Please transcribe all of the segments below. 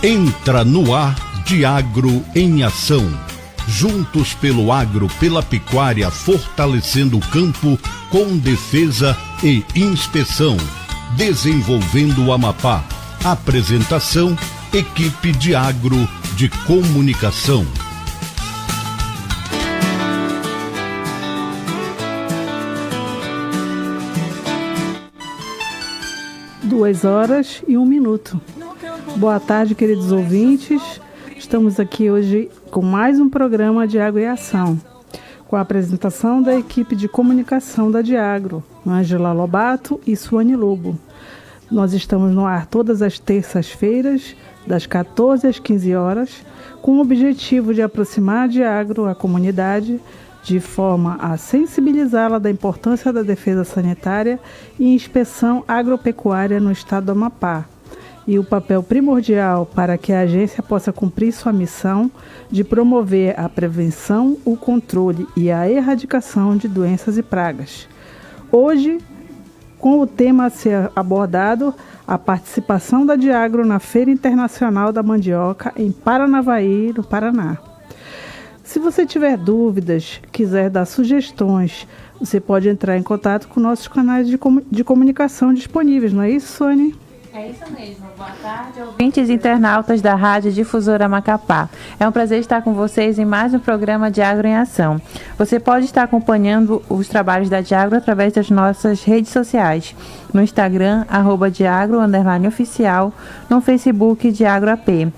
Entra no ar Diagro em Ação. Juntos pelo agro, pela pecuária, fortalecendo o campo com defesa e inspeção. Desenvolvendo o Amapá. Apresentação, equipe Diagro de Comunicação. 2h01. Boa tarde, queridos ouvintes. Estamos aqui hoje com mais um programa Diagro em Ação, com a apresentação da equipe de comunicação da Diagro, Ângela Lobato e Suane Lobo. Nós estamos no ar todas as terças-feiras, das 14 às 15 horas, com o objetivo de aproximar a Diagro à comunidade, de forma a sensibilizá-la da importância da defesa sanitária e inspeção agropecuária no estado do Amapá, e o papel primordial para que a agência possa cumprir sua missão de promover a prevenção, o controle e a erradicação de doenças e pragas. Hoje, com o tema a ser abordado, a participação da Diagro na Feira Internacional da Mandioca em Paranavaí, no Paraná. Se você tiver dúvidas, quiser dar sugestões, você pode entrar em contato com nossos canais de comunicação disponíveis, não é isso, Suane? É isso mesmo. Boa tarde, ouvintes e internautas da Rádio Difusora Macapá. É um prazer estar com vocês em mais um programa Diagro em Ação. Você pode estar acompanhando os trabalhos da Diagro através das nossas redes sociais. No Instagram, @Diagro_oficial, no Facebook, Diagro AP.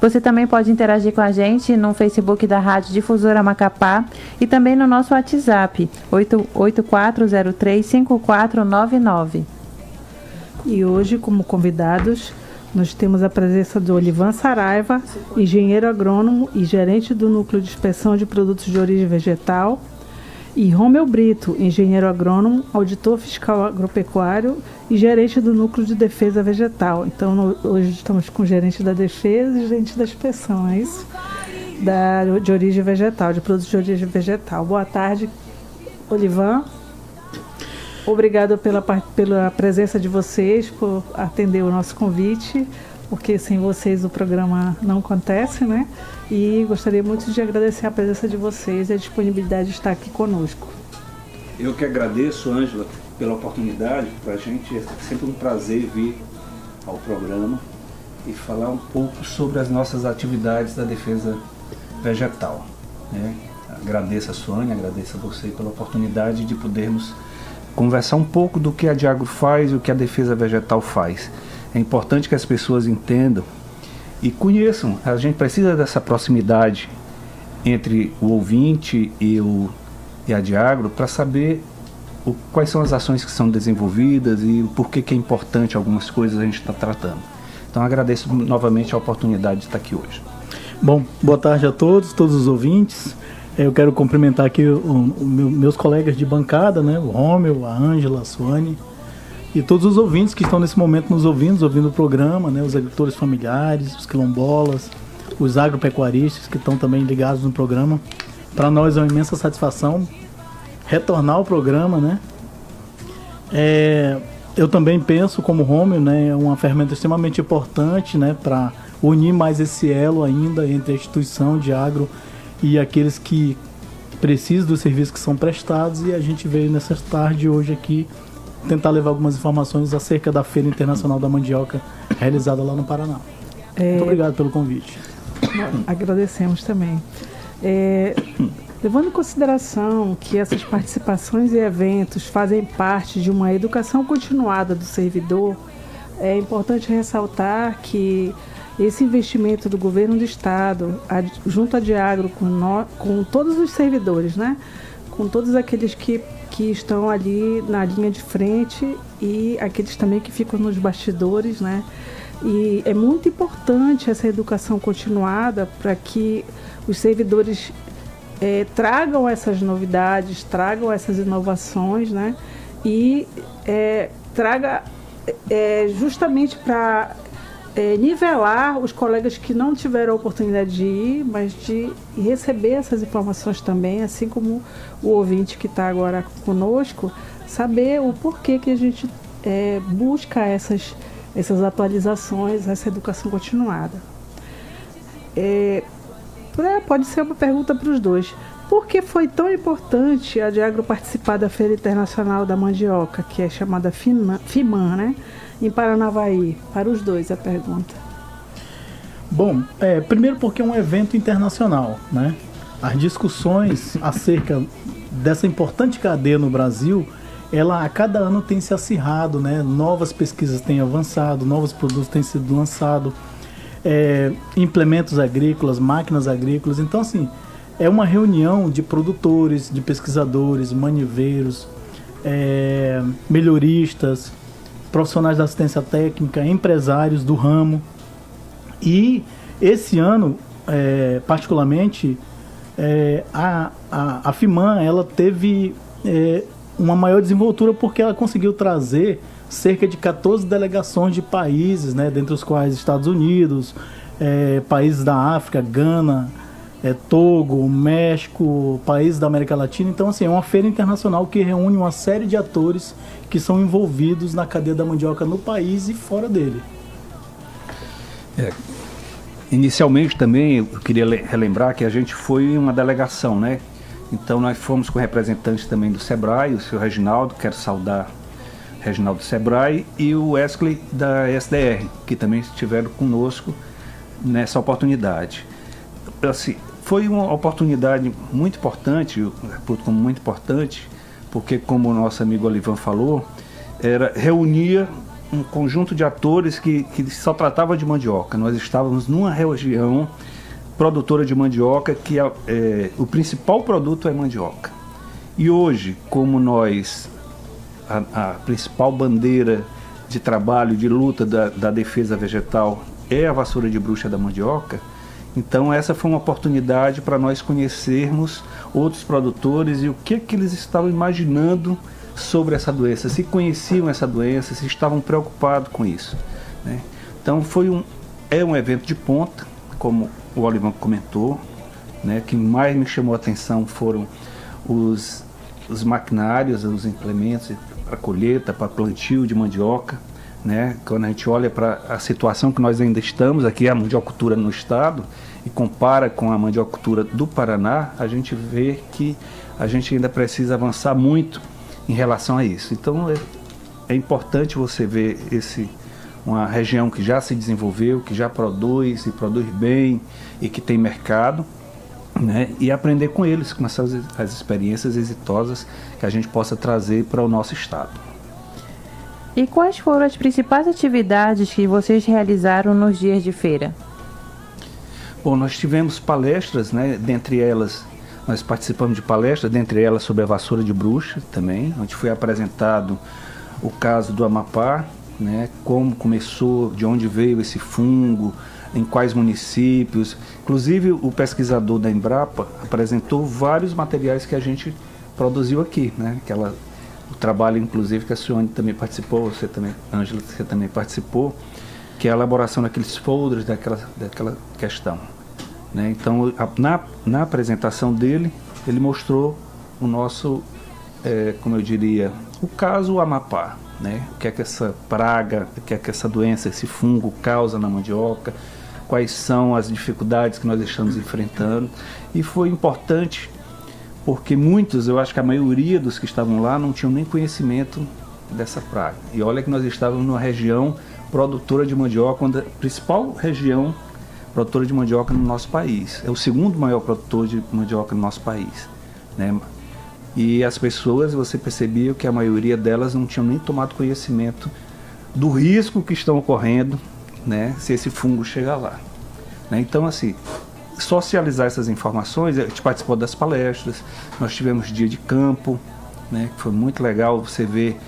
Você também pode interagir com a gente no Facebook da Rádio Difusora Macapá e também no nosso WhatsApp, 8403-5499. E hoje, como convidados, nós temos a presença do Olivan Saraiva, engenheiro agrônomo e gerente do Núcleo de Inspeção de Produtos de Origem Vegetal, e Romeu Brito, engenheiro agrônomo, auditor fiscal agropecuário e gerente do Núcleo de Defesa Vegetal. Então, hoje estamos com o gerente da defesa e gerente da inspeção, é isso? De origem vegetal, de produtos de origem vegetal. Boa tarde, Olivan. Obrigada pela presença de vocês, por atender o nosso convite, porque sem vocês o programa não acontece, né? E gostaria muito de agradecer a presença de vocês e a disponibilidade de estar aqui conosco. Eu que agradeço, Ângela, pela oportunidade. Para a gente é sempre um prazer vir ao programa e falar um pouco sobre as nossas atividades da defesa vegetal, né? Agradeço a Suane, agradeço a você pela oportunidade de podermos conversar um pouco do que a Diagro faz e o que a defesa vegetal faz. É importante que as pessoas entendam e conheçam. A gente precisa dessa proximidade entre o ouvinte e a Diagro para saber quais são as ações que são desenvolvidas e o porquê que é importante algumas coisas a gente está tratando. Então agradeço novamente a oportunidade de estar aqui hoje. Bom, boa tarde a todos os ouvintes. Eu quero cumprimentar aqui meus colegas de bancada, né? O Romeu, a Ângela, a Suane e todos os ouvintes que estão nesse momento nos ouvindo o programa, né? Os agricultores familiares, os quilombolas, os agropecuaristas que estão também ligados no programa. Para nós é uma imensa satisfação retornar ao programa, né? Eu também penso, como Romeu, né? É uma ferramenta extremamente importante, né? Para unir mais esse elo ainda entre a instituição de agro e aqueles que precisam dos serviços que são prestados, e a gente veio nessa tarde hoje aqui tentar levar algumas informações acerca da Feira Internacional da Mandioca realizada lá no Paraná. Muito obrigado pelo convite. Agradecemos também. Levando em consideração que essas participações e eventos fazem parte de uma educação continuada do servidor, é importante ressaltar que esse investimento do governo do estado, junto à Diagro, com todos os servidores, né? Com todos aqueles que estão ali na linha de frente e aqueles também que ficam nos bastidores, né? E é muito importante essa educação continuada para que os servidores tragam essas novidades, tragam essas inovações, né? E traga justamente para nivelar os colegas que não tiveram a oportunidade de ir, mas de receber essas informações também, assim como o ouvinte que está agora conosco, saber o porquê que a gente busca essas atualizações, essa educação continuada. Pode ser uma pergunta para os dois. Por que foi tão importante a Diagro participar da Feira Internacional da Mandioca, que é chamada FIMAN, né? Em Paranavaí? Para os dois a pergunta. Bom, primeiro porque é um evento internacional, né? As discussões acerca dessa importante cadeia no Brasil, ela a cada ano tem se acirrado, né? Novas pesquisas têm avançado, novos produtos têm sido lançados, implementos agrícolas, máquinas agrícolas. Então, assim, é uma reunião de produtores, de pesquisadores, maniveiros, melhoristas, profissionais da assistência técnica, empresários do ramo. E esse ano, particularmente, a FIMAN ela teve uma maior desenvoltura porque ela conseguiu trazer cerca de 14 delegações de países, né, dentre os quais Estados Unidos, países da África, Gana, Togo, México, países da América Latina. Então, assim, é uma feira internacional que reúne uma série de atores que são envolvidos na cadeia da mandioca no país e fora dele. Inicialmente também eu queria relembrar que a gente foi uma delegação, né? Então nós fomos com representantes também do Sebrae, o senhor Reginaldo, quero saudar o Reginaldo do Sebrae, e o Wesley da SDR, que também estiveram conosco nessa oportunidade. Assim, foi uma oportunidade muito importante, eu reputo como muito importante, porque, como o nosso amigo Olivan falou, reunia um conjunto de atores que só tratava de mandioca. Nós estávamos numa região produtora de mandioca que o principal produto é mandioca. E hoje, como a principal bandeira de trabalho, de luta da defesa vegetal é a vassoura de bruxa da mandioca, então essa foi uma oportunidade para nós conhecermos outros produtores e o que eles estavam imaginando sobre essa doença, se conheciam essa doença, se estavam preocupados com isso, né? Então é um evento de ponta, como o Olivan comentou, né? Que mais me chamou a atenção foram os maquinários, os implementos para colheita, para plantio de mandioca, né? Quando a gente olha para a situação que nós ainda estamos aqui, a mandiocultura no estado, e compara com a mandiocultura do Paraná, a gente vê que a gente ainda precisa avançar muito em relação a isso. Então é importante você ver uma região que já se desenvolveu, que já produz e produz bem e que tem mercado, né? E aprender com eles, com as experiências exitosas que a gente possa trazer para o nosso estado. E quais foram as principais atividades que vocês realizaram nos dias de feira? Bom, nós tivemos palestras, né? Dentre elas, nós participamos de palestras, dentre elas sobre a vassoura de bruxa também, onde foi apresentado o caso do Amapá, né? Como começou, de onde veio esse fungo, em quais municípios. Inclusive, o pesquisador da Embrapa apresentou vários materiais que a gente produziu aqui, né? O trabalho, inclusive, que a Suane também participou, você também, Ângela, você também participou, que é a elaboração daqueles folders daquela questão, né? Então, na apresentação dele, ele mostrou o nosso, como eu diria, o caso Amapá, né? O que é que essa praga, o que é que essa doença, esse fungo causa na mandioca, quais são as dificuldades que nós estamos enfrentando. E foi importante porque muitos, eu acho que a maioria dos que estavam lá não tinham nem conhecimento dessa praga. E olha que nós estávamos numa região produtora de mandioca, a principal região produtora de mandioca no nosso país. É o segundo maior produtor de mandioca no nosso país, né? E as pessoas, você percebia que a maioria delas não tinham nem tomado conhecimento do risco que estão ocorrendo, né, se esse fungo chegar lá, né? Então, assim, socializar essas informações, a gente participou das palestras, nós tivemos dia de campo, né, que foi muito legal você ver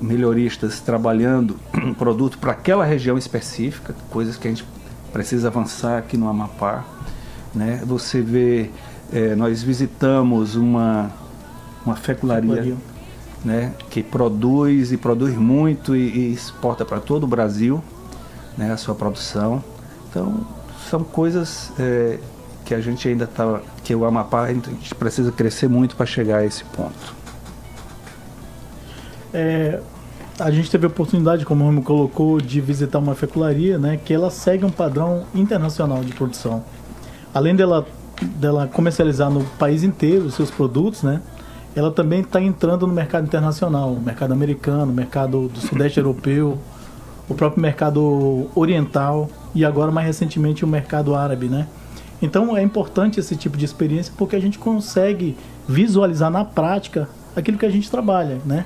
melhoristas trabalhando um produto para aquela região específica, coisas que a gente precisa avançar aqui no Amapá, né? Você vê, nós visitamos uma fecularia, né, que produz muito e exporta para todo o Brasil, né, a sua produção. Então, são coisas que a gente ainda está, que o Amapá a gente precisa crescer muito para chegar a esse ponto. a gente teve a oportunidade, como o Ramo colocou, de visitar uma fecularia, né, que ela segue um padrão internacional de produção. Além dela comercializar no país inteiro os seus produtos, né, ela também está entrando no mercado internacional, o mercado americano, o mercado do sudeste europeu, o próprio mercado oriental e agora mais recentemente o mercado árabe, né? Então é importante esse tipo de experiência porque a gente consegue visualizar na prática aquilo que a gente trabalha, né?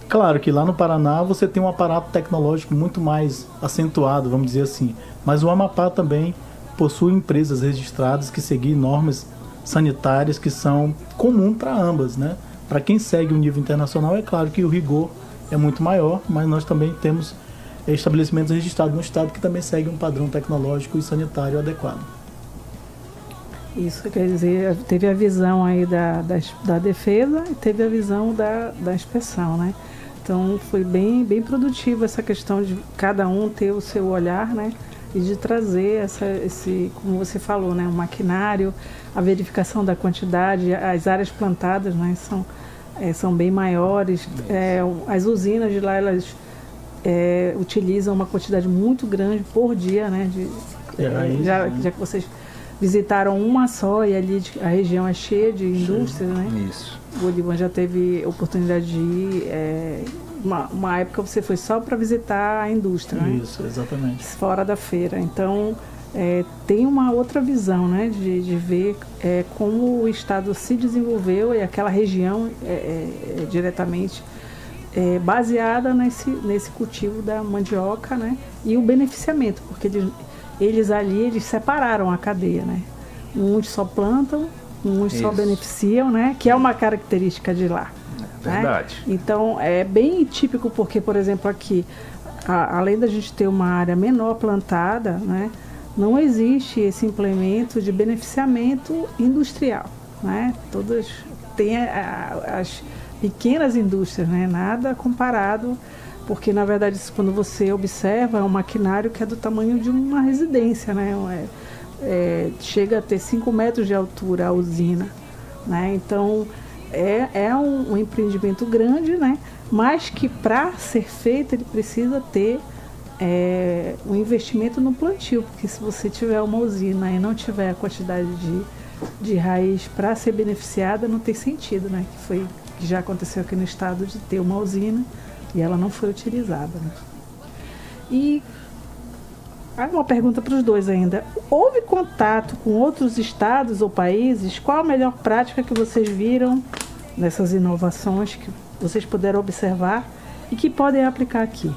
Claro que lá no Paraná você tem um aparato tecnológico muito mais acentuado, vamos dizer assim, mas o Amapá também possui empresas registradas que seguem normas sanitárias que são comuns para ambas, né? Para quem segue o nível internacional, é claro que o rigor é muito maior, mas nós também temos estabelecimentos registrados no estado que também seguem um padrão tecnológico e sanitário adequado. Isso quer dizer, teve a visão aí da defesa e teve a visão da inspeção, né? Então foi bem produtiva essa questão de cada um ter o seu olhar, né? E de trazer esse, como você falou, né? O maquinário, a verificação da quantidade, as áreas plantadas, né? São bem maiores. As usinas de lá, elas utilizam uma quantidade muito grande por dia, né? Já que vocês visitaram uma só e ali a região é cheia de indústrias, né? Isso. O Olivan já teve oportunidade de ir, uma época você foi só para visitar a indústria, né? Isso, exatamente. Fora da feira. Então, tem uma outra visão, né? De ver como o Estado se desenvolveu e aquela região diretamente baseada nesse cultivo da mandioca, né? E o beneficiamento, porque eles separaram a cadeia, né? Uns só plantam, uns só beneficiam, né? Que é uma característica de lá. Verdade. Né? Então, é bem típico porque, por exemplo, aqui, além da gente ter uma área menor plantada, né? Não existe esse implemento de beneficiamento industrial, né? Todas têm as pequenas indústrias, né? Nada comparado. Porque, na verdade, quando você observa, é um maquinário que é do tamanho de uma residência, né? Chega a ter 5 metros de altura a usina, né? Então, é um empreendimento grande, né? Mas que, para ser feito, ele precisa ter um investimento no plantio. Porque se você tiver uma usina e não tiver a quantidade de raiz para ser beneficiada, não tem sentido, né? Que já aconteceu aqui no estado de ter uma usina e ela não foi utilizada, né? E há uma pergunta para os dois ainda. Houve contato com outros estados ou países? Qual a melhor prática que vocês viram nessas inovações que vocês puderam observar e que podem aplicar aqui?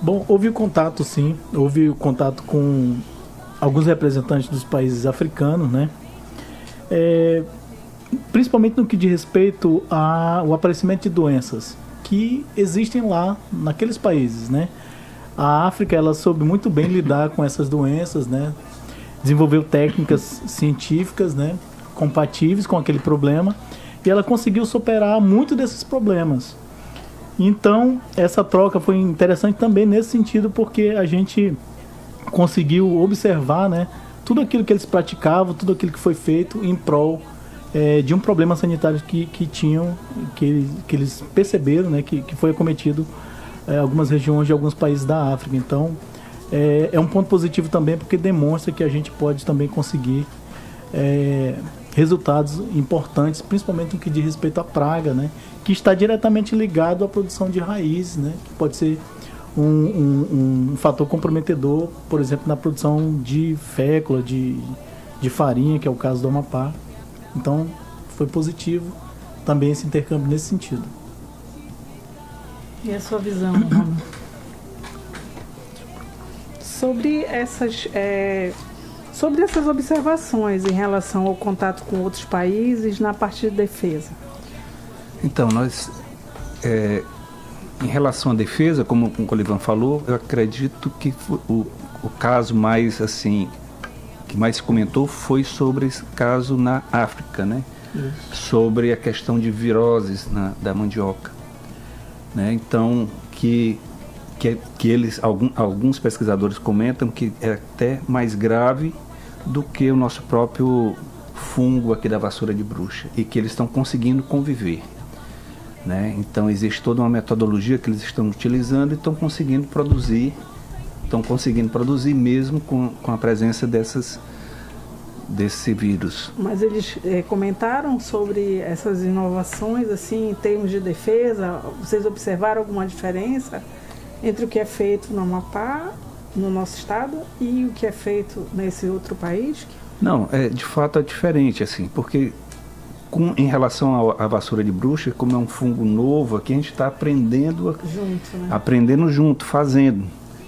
Bom, houve contato sim, houve contato com alguns representantes dos países africanos, né? Principalmente no que diz respeito ao aparecimento de doenças que existem lá naqueles países, né? A África, ela soube muito bem lidar com essas doenças, né? Desenvolveu técnicas científicas, né? Compatíveis com aquele problema e ela conseguiu superar muito desses problemas. Então, essa troca foi interessante também nesse sentido, porque a gente conseguiu observar, né? Tudo aquilo que eles praticavam, tudo aquilo que foi feito em prol de um problema sanitário que tinham, que eles perceberam, né, que foi acometido algumas regiões de alguns países da África. Então, é um ponto positivo também, porque demonstra que a gente pode também conseguir resultados importantes, principalmente no que diz respeito à praga, né, que está diretamente ligado à produção de raízes, né, que pode ser um fator comprometedor, por exemplo, na produção de fécula, de farinha, que é o caso do Amapá. Então, foi positivo também esse intercâmbio nesse sentido. E a sua visão, Roma? Sobre essas observações em relação ao contato com outros países na parte de defesa. Então, nós, em relação à defesa, como o Olivan falou, eu acredito que o caso mais, assim, que mais se comentou foi sobre esse caso na África, né? Sobre a questão de viroses da mandioca, né? Então, que alguns pesquisadores comentam que é até mais grave do que o nosso próprio fungo aqui da vassoura de bruxa e que eles estão conseguindo conviver, né? Então existe toda uma metodologia que eles estão utilizando e estão conseguindo produzir mesmo com a presença desse vírus. Mas eles comentaram sobre essas inovações, assim, em termos de defesa? Vocês observaram alguma diferença entre o que é feito no Amapá, no nosso estado, e o que é feito nesse outro país? Não, de fato é diferente, assim, porque em relação à vassoura de bruxa, como é um fungo novo, aqui a gente está aprendendo junto, né? Aprendendo junto, fazendo,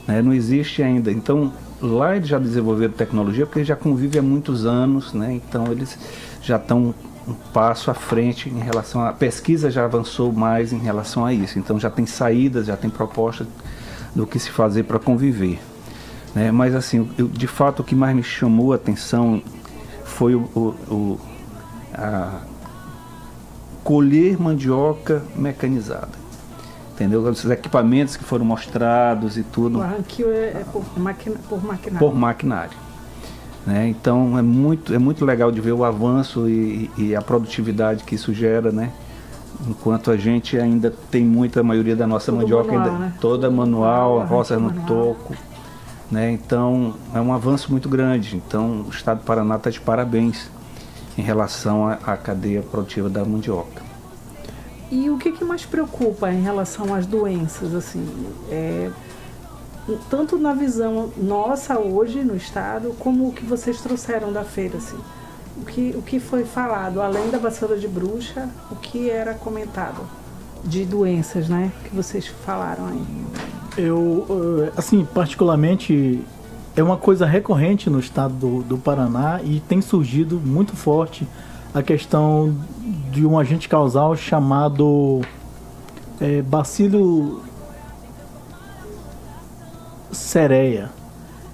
né? Não existe ainda. Então, lá eles já desenvolveram tecnologia, porque eles já convivem há muitos anos, né? Então eles já estão um passo à frente em relação à pesquisa, já avançou mais em relação a isso. Então já tem saídas, já tem propostas do que se fazer para conviver, né? Mas assim, de fato o que mais me chamou a atenção foi a colher mandioca mecanizada, entendeu? Os equipamentos que foram mostrados e tudo. O arranquio é por maquinário. Por maquinário, né? Então é muito legal de ver o avanço e a produtividade que isso gera, né? Enquanto a gente ainda tem a maioria da nossa mandioca manual, ainda né? toda manual, a roça no manual. toco, né? Então é um avanço muito grande. Então o estado do Paraná está de parabéns em relação à cadeia produtiva da mandioca. E o que mais preocupa em relação às doenças, assim, tanto na visão nossa hoje no estado, como o que vocês trouxeram da feira, assim? O que foi falado, além da vassoura de bruxa, o que era comentado de doenças, né, que vocês falaram aí? Assim, particularmente, é uma coisa recorrente no estado do Paraná e tem surgido muito forte a questão de um agente causal chamado Bacilo cereia.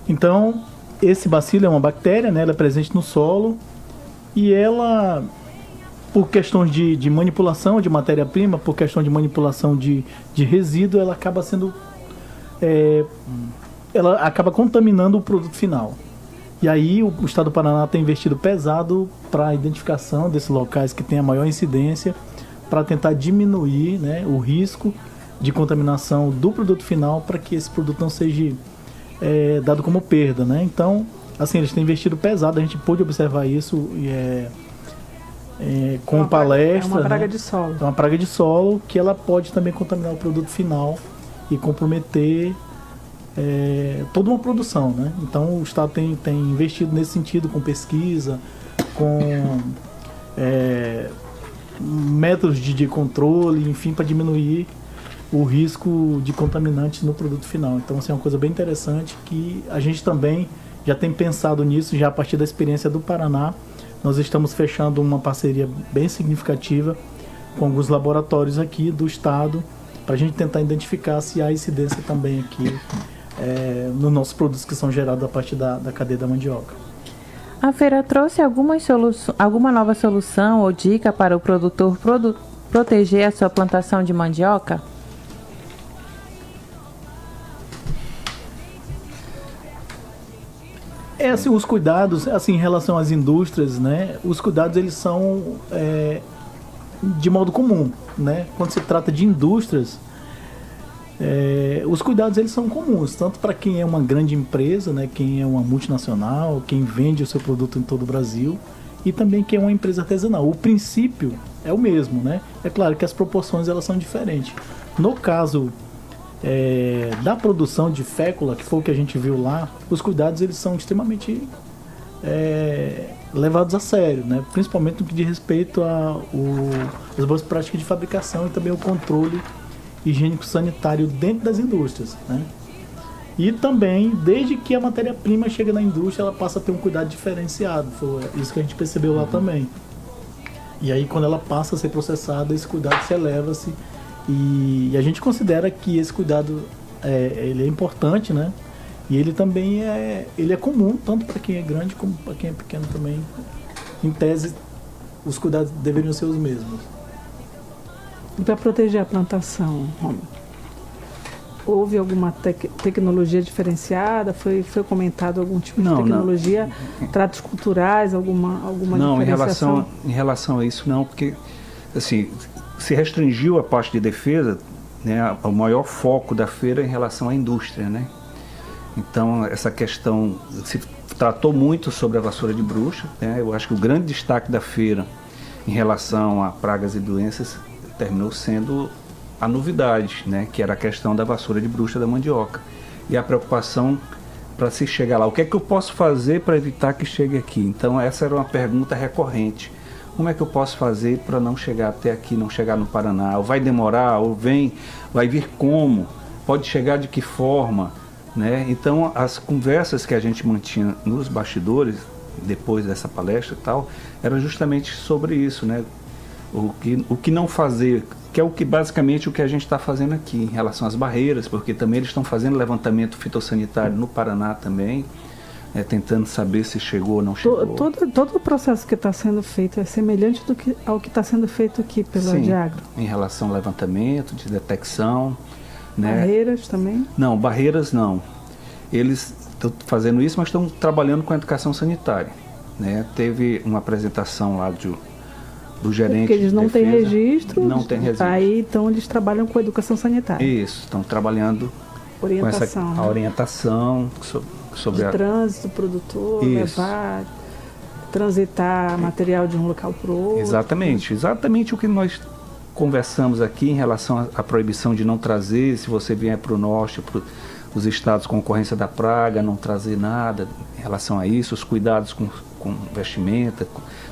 Então, esse bacilo é uma bactéria, né? Ela é presente no solo e ela, por questões de manipulação de matéria-prima, por questão de manipulação de resíduo, ela acaba sendo... ela acaba contaminando o produto final. E aí o estado do Paraná tem investido pesado para a identificação desses locais que têm a maior incidência, para tentar diminuir, né, o risco de contaminação do produto final, para que esse produto não seja dado como perda, né? Então, assim, eles têm investido pesado, a gente pôde observar isso com palestras. É uma praga, né? de solo. É uma praga de solo que ela pode também contaminar o produto final e comprometer toda uma produção, né? Então o Estado tem investido nesse sentido, com pesquisa, com métodos de controle, enfim, para diminuir o risco de contaminantes no produto final. Então, assim, é uma coisa bem interessante que a gente também já tem pensado nisso, já a partir da experiência do Paraná. Nós estamos fechando uma parceria bem significativa com alguns laboratórios aqui do Estado, para a gente tentar identificar se há incidência também aqui nos nossos produtos que são gerados a partir da cadeia da mandioca. A feira trouxe alguma nova solução ou dica para o produtor proteger a sua plantação de mandioca? Assim, os cuidados, assim, em relação às indústrias, né? Os cuidados, eles são de modo comum, né? Quando se trata de indústrias, os cuidados, eles são comuns, tanto para quem é uma grande empresa, né? Quem é uma multinacional, quem vende o seu produto em todo o Brasil, e também quem é uma empresa artesanal. O princípio é o mesmo, né? É claro que as proporções, elas são diferentes. No caso da produção de fécula, que foi o que a gente viu lá, os cuidados, eles são extremamente levados a sério, né? Principalmente no que diz respeito às boas práticas de fabricação e também o controle higiênico-sanitário dentro das indústrias, né? E também, desde que a matéria-prima chega na indústria, ela passa a ter um cuidado diferenciado. Foi isso que a gente percebeu lá também. E aí, quando ela passa a ser processada, esse cuidado se eleva-se. E a gente considera que esse cuidado ele é importante, né? E ele também ele é comum, tanto para quem é grande como para quem é pequeno também. Em tese, os cuidados deveriam ser os mesmos. E para proteger a plantação, Romulo, houve alguma tecnologia diferenciada? Foi comentado algum tipo de tecnologia? Não. Tratos culturais, alguma não, diferenciação? Em relação a isso não, porque assim, se restringiu a parte de defesa, né, o maior foco da feira em relação à indústria, né? Então, essa questão se tratou muito sobre a vassoura de bruxa, né? Eu acho que o grande destaque da feira em relação a pragas e doenças terminou sendo a novidade, né? Que era a questão da vassoura de bruxa da mandioca. E a preocupação para se chegar lá. O que é que eu posso fazer para evitar que chegue aqui? Então, essa era uma pergunta recorrente. Como é que eu posso fazer para não chegar até aqui, não chegar no Paraná? Ou vai demorar, ou vai vir como? Pode chegar de que forma? Né? Então, as conversas que a gente mantinha nos bastidores, depois dessa palestra e tal, era justamente sobre isso, né? O que não fazer, que é basicamente o que a gente está fazendo aqui, em relação às barreiras, porque também eles estão fazendo levantamento fitossanitário no Paraná também, tentando saber se chegou ou não chegou. Todo o processo que está sendo feito é semelhante ao que está sendo feito aqui pela Diagro? Em relação ao levantamento, de detecção. Né? Barreiras também? Não, barreiras não. Eles estão fazendo isso, mas estão trabalhando com a educação sanitária. Né? Teve uma apresentação lá do gerente. Porque eles não têm registro. Não tem registro. Aí, então, eles trabalham com a educação sanitária. Isso, estão trabalhando orientação, com a orientação sobre de trânsito, produtor, levar, transitar material de um local para o outro. Exatamente o que nós conversamos aqui em relação à proibição de não trazer, se você vier para o norte, para os estados com ocorrência da praga, não trazer nada em relação a isso, os cuidados com vestimenta,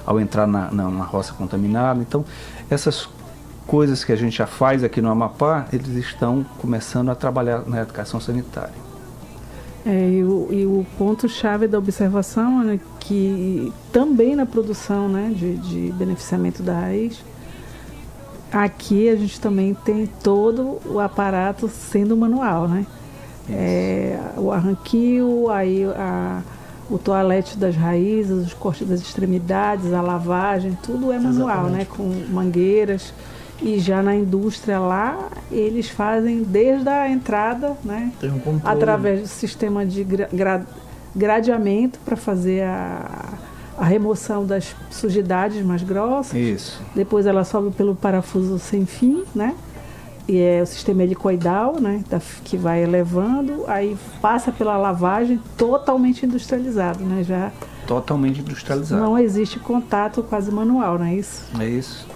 ao entrar na roça contaminada. Então, essas coisas que a gente já faz aqui no Amapá, eles estão começando a trabalhar na educação sanitária. E o ponto-chave da observação é que também na produção, né, de beneficiamento da raiz, aqui a gente também tem todo o aparato sendo manual, né? O arranquio, aí o toalete das raízes, os cortes das extremidades, a lavagem, tudo é manual, né? Com mangueiras. E já na indústria lá, eles fazem desde a entrada, né? Tem um controle. Através do sistema de gradeamento para fazer a remoção das sujidades mais grossas. Isso. Depois ela sobe pelo parafuso sem fim, né? E é o sistema helicoidal, né? Que vai elevando, aí passa pela lavagem totalmente industrializado, né? Já totalmente industrializado. Não existe contato quase manual, não é isso? É isso.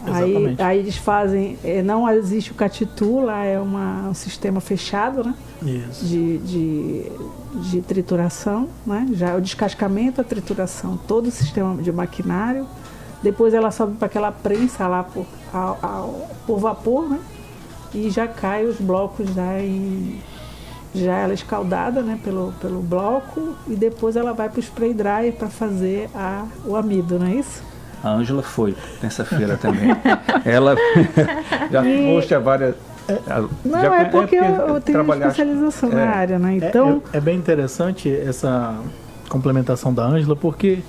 Aí eles fazem, não existe o catitu, lá é um sistema fechado, né? Isso. De trituração, né? Já o descascamento, a trituração, todo o sistema de maquinário. Depois ela sobe para aquela prensa lá por vapor, né? E já cai os blocos já ela escaldada, né, pelo bloco, e depois ela vai para o spray dryer para fazer o amido, não é isso? A Ângela foi terça-feira também. Ela já mostra várias... Não, é porque eu tenho especialização na área, né? Então... É bem interessante essa complementação da Ângela, porque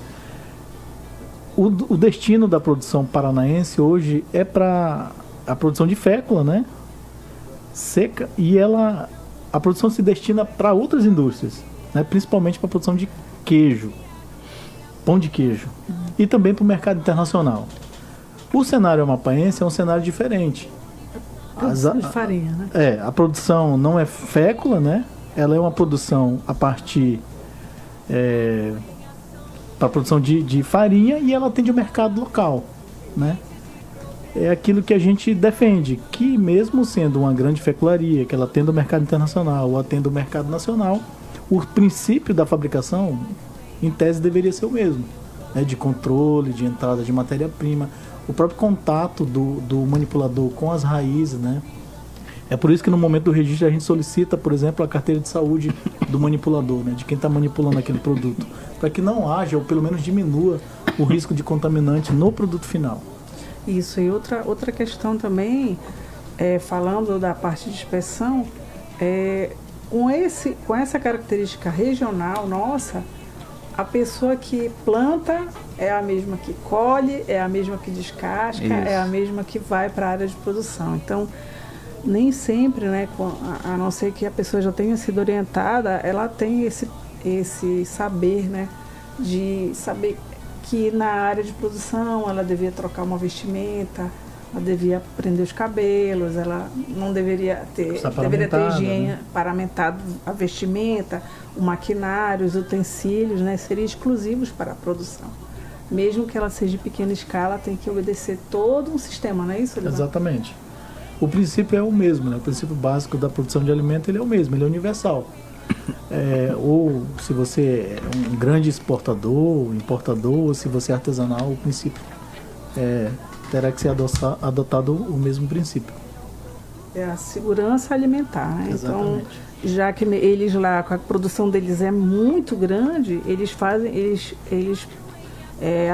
o destino da produção paranaense hoje é para a produção de fécula, né? Seca, e a produção se destina para outras indústrias, né? Principalmente para a produção de queijo, pão de queijo, e também para o mercado internacional. O cenário amapaense é um cenário diferente. Produção de farinha, né? A produção não é fécula, né? Ela é uma produção a partir para a produção de farinha, e ela atende o mercado local, né? É aquilo que a gente defende, que mesmo sendo uma grande fecularia, que ela atenda o mercado internacional ou atenda o mercado nacional, o princípio da fabricação, em tese, deveria ser o mesmo, né? De controle, de entrada de matéria-prima, o próprio contato do manipulador com as raízes, né? É por isso que no momento do registro a gente solicita, por exemplo, a carteira de saúde do manipulador, né? De quem está manipulando aquele produto, para que não haja, ou pelo menos diminua, o risco de contaminante no produto final. Isso, e outra questão também, falando da parte de inspeção, com essa característica regional nossa, a pessoa que planta é a mesma que colhe, é a mesma que descasca, Isso. É a mesma que vai para a área de produção. Então, nem sempre, né, a não ser que a pessoa já tenha sido orientada, ela tem esse saber, né, de saber que na área de produção ela devia trocar uma vestimenta ela devia prender os cabelos, ela não deveria ter higiene, né? Paramentado a vestimenta, o maquinário, os utensílios, né? Seriam exclusivos para a produção. Mesmo que ela seja de pequena escala, tem que obedecer todo um sistema, não é isso, Olivan? Exatamente. O princípio é o mesmo, né? O princípio básico da produção de alimento ele é o mesmo, ele é universal. Ou se você é um grande exportador, importador, ou se você é artesanal, o princípio terá que ser adotado o mesmo princípio. É a segurança alimentar, né? Exatamente. Então, já que eles lá, a produção deles é muito grande, eles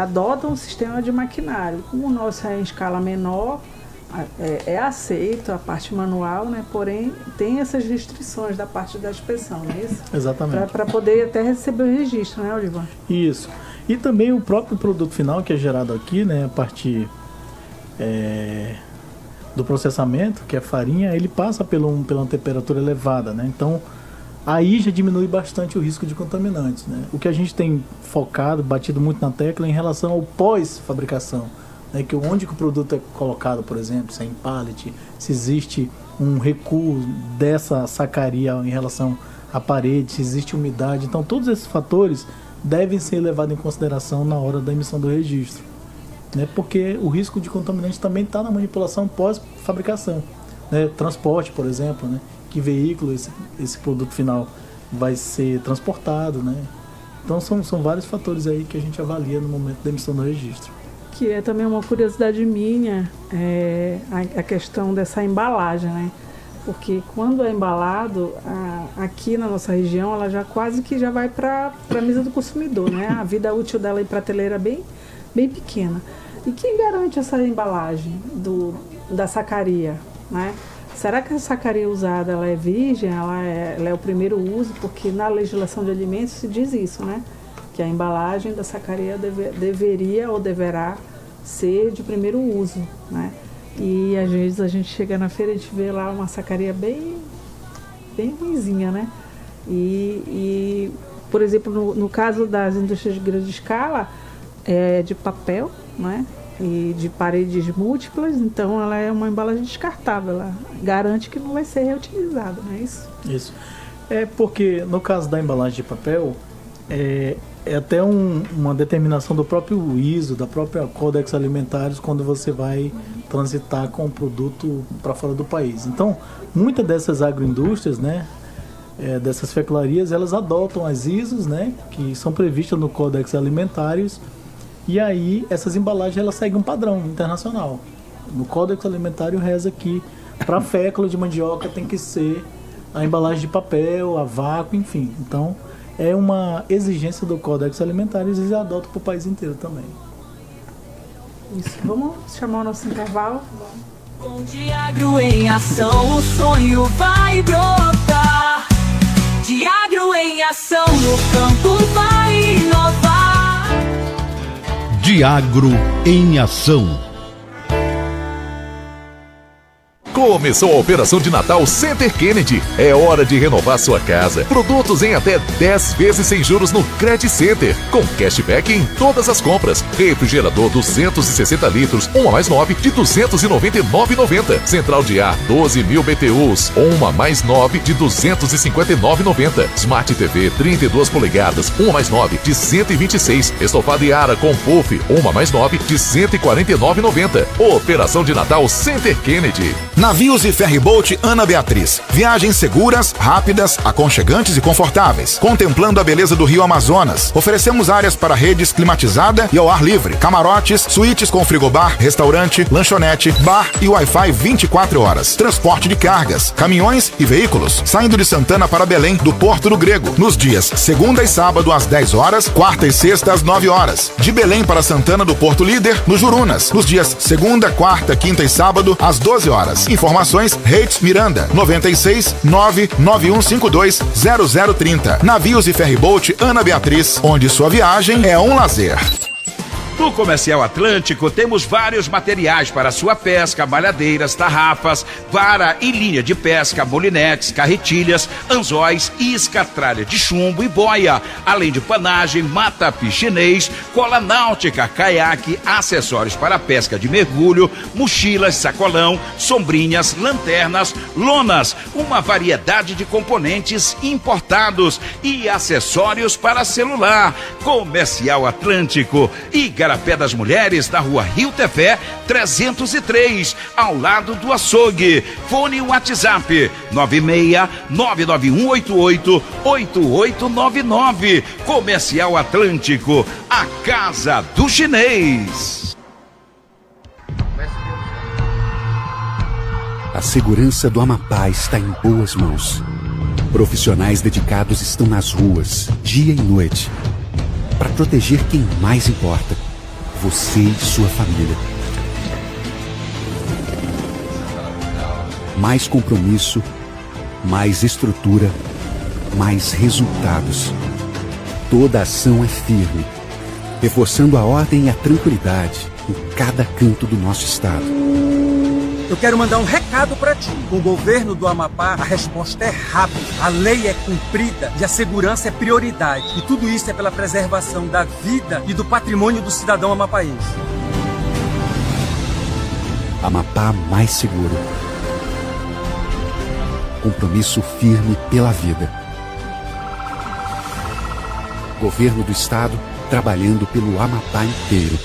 adotam um sistema de maquinário. Como o nosso é em escala menor, é aceito a parte manual, né? Porém, tem essas restrições da parte da inspeção, não é isso? Exatamente. Para poder até receber o registro, né, Olivan? Isso. E também o próprio produto final que é gerado aqui, né, a partir do processamento, que é farinha, ele passa pela uma temperatura elevada, né? Então, aí já diminui bastante o risco de contaminantes, né? O que a gente tem focado, batido muito na tecla em relação ao pós-fabricação, né? Que onde que o produto é colocado, por exemplo, se é em pallet, se existe um recuo dessa sacaria em relação à parede, se existe umidade. Então, todos esses fatores devem ser levados em consideração na hora da emissão do registro, né? Porque o risco de contaminante também está na manipulação pós-fabricação, né? Transporte, por exemplo, né? Que veículo esse produto final vai ser transportado, né? Então são vários fatores aí que a gente avalia no momento da emissão do registro. Que é também uma curiosidade minha, a questão dessa embalagem, né? Porque quando é embalado, aqui na nossa região, ela já quase que já vai para a mesa do consumidor, né? A vida útil dela em prateleira é bem pequena. E quem garante essa embalagem da sacaria, né? Será que a sacaria usada ela é virgem, ela é o primeiro uso? Porque na legislação de alimentos se diz isso, né? Que a embalagem da sacaria deveria ou deverá ser de primeiro uso, né? E às vezes a gente chega na feira e a gente vê lá uma sacaria bem ruinzinha, né? E por exemplo, no caso das indústrias de grande escala, é de papel, né? E de paredes múltiplas, então ela é uma embalagem descartável, ela garante que não vai ser reutilizada, não é isso? Isso. É porque no caso da embalagem de papel, é até uma determinação do próprio ISO, da própria Codex Alimentários, quando você vai transitar com o produto para fora do país. Então, muitas dessas agroindústrias, né, dessas fecularias, elas adotam as ISOs, né, que são previstas no Codex Alimentários. E aí, essas embalagens, elas seguem um padrão internacional. No Código Alimentário reza que para fécula de mandioca tem que ser a embalagem de papel, a vácuo, enfim. Então, é uma exigência do Código Alimentário e eles adotam para o país inteiro também. Isso. Vamos chamar o nosso intervalo? Com Diagro em ação, o sonho vai brotar. Diagro em ação, o campo vai inovar. Diagro em ação. Começou a operação de Natal Center Kennedy. É hora de renovar sua casa. Produtos em até 10 vezes sem juros no Credit Center, com cashback em todas as compras. Refrigerador 260 litros, 1+9 de R$ 299,90. Central de ar 12.000 BTUs, 1+9 de R$ 259,90. Smart TV 32 polegadas, 1+9 de R$ 126. Estofado Yara com puff, 1+9 de R$ 149,90. Operação de Natal Center Kennedy. Navios e Ferryboat Ana Beatriz. Viagens seguras, rápidas, aconchegantes e confortáveis. Contemplando a beleza do Rio Amazonas. Oferecemos áreas para redes climatizada e ao ar livre. Camarotes, suítes com frigobar, restaurante, lanchonete, bar e Wi-Fi 24 horas. Transporte de cargas, caminhões e veículos. Saindo de Santana para Belém, do Porto do Grego. Nos dias segunda e sábado às 10 horas, quarta e sexta às 9 horas. De Belém para Santana do Porto Líder, no Jurunas. Nos dias segunda, quarta, quinta e sábado às 12 horas. Informações, Reis Miranda, 96 99152 0030. Navios e Ferryboat Ana Beatriz, onde sua viagem é um lazer. No Comercial Atlântico temos vários materiais para sua pesca, malhadeiras, tarrafas, vara e linha de pesca, molinetes, carretilhas, anzóis, isca, tralha de chumbo e boia, além de panagem, mata-pi chinês, cola náutica, caiaque, acessórios para pesca de mergulho, mochilas, sacolão, sombrinhas, lanternas, lonas, uma variedade de componentes importados e acessórios para celular. Comercial Atlântico, Igarapé das Mulheres, na rua Rio Tefé 303, ao lado do açougue. Fone WhatsApp 96991888899. Comercial Atlântico, a casa do chinês. A segurança do Amapá está em boas mãos. Profissionais dedicados estão nas ruas, dia e noite, para proteger quem mais importa, você e sua família. Mais compromisso, mais estrutura, mais resultados. Toda ação é firme, reforçando a ordem e a tranquilidade em cada canto do nosso estado. Eu quero mandar um recado para ti. Com o governo do Amapá, a resposta é rápida, a lei é cumprida e a segurança é prioridade. E tudo isso é pela preservação da vida e do patrimônio do cidadão amapaense. Amapá mais seguro. Compromisso firme pela vida. Governo do Estado trabalhando pelo Amapá inteiro.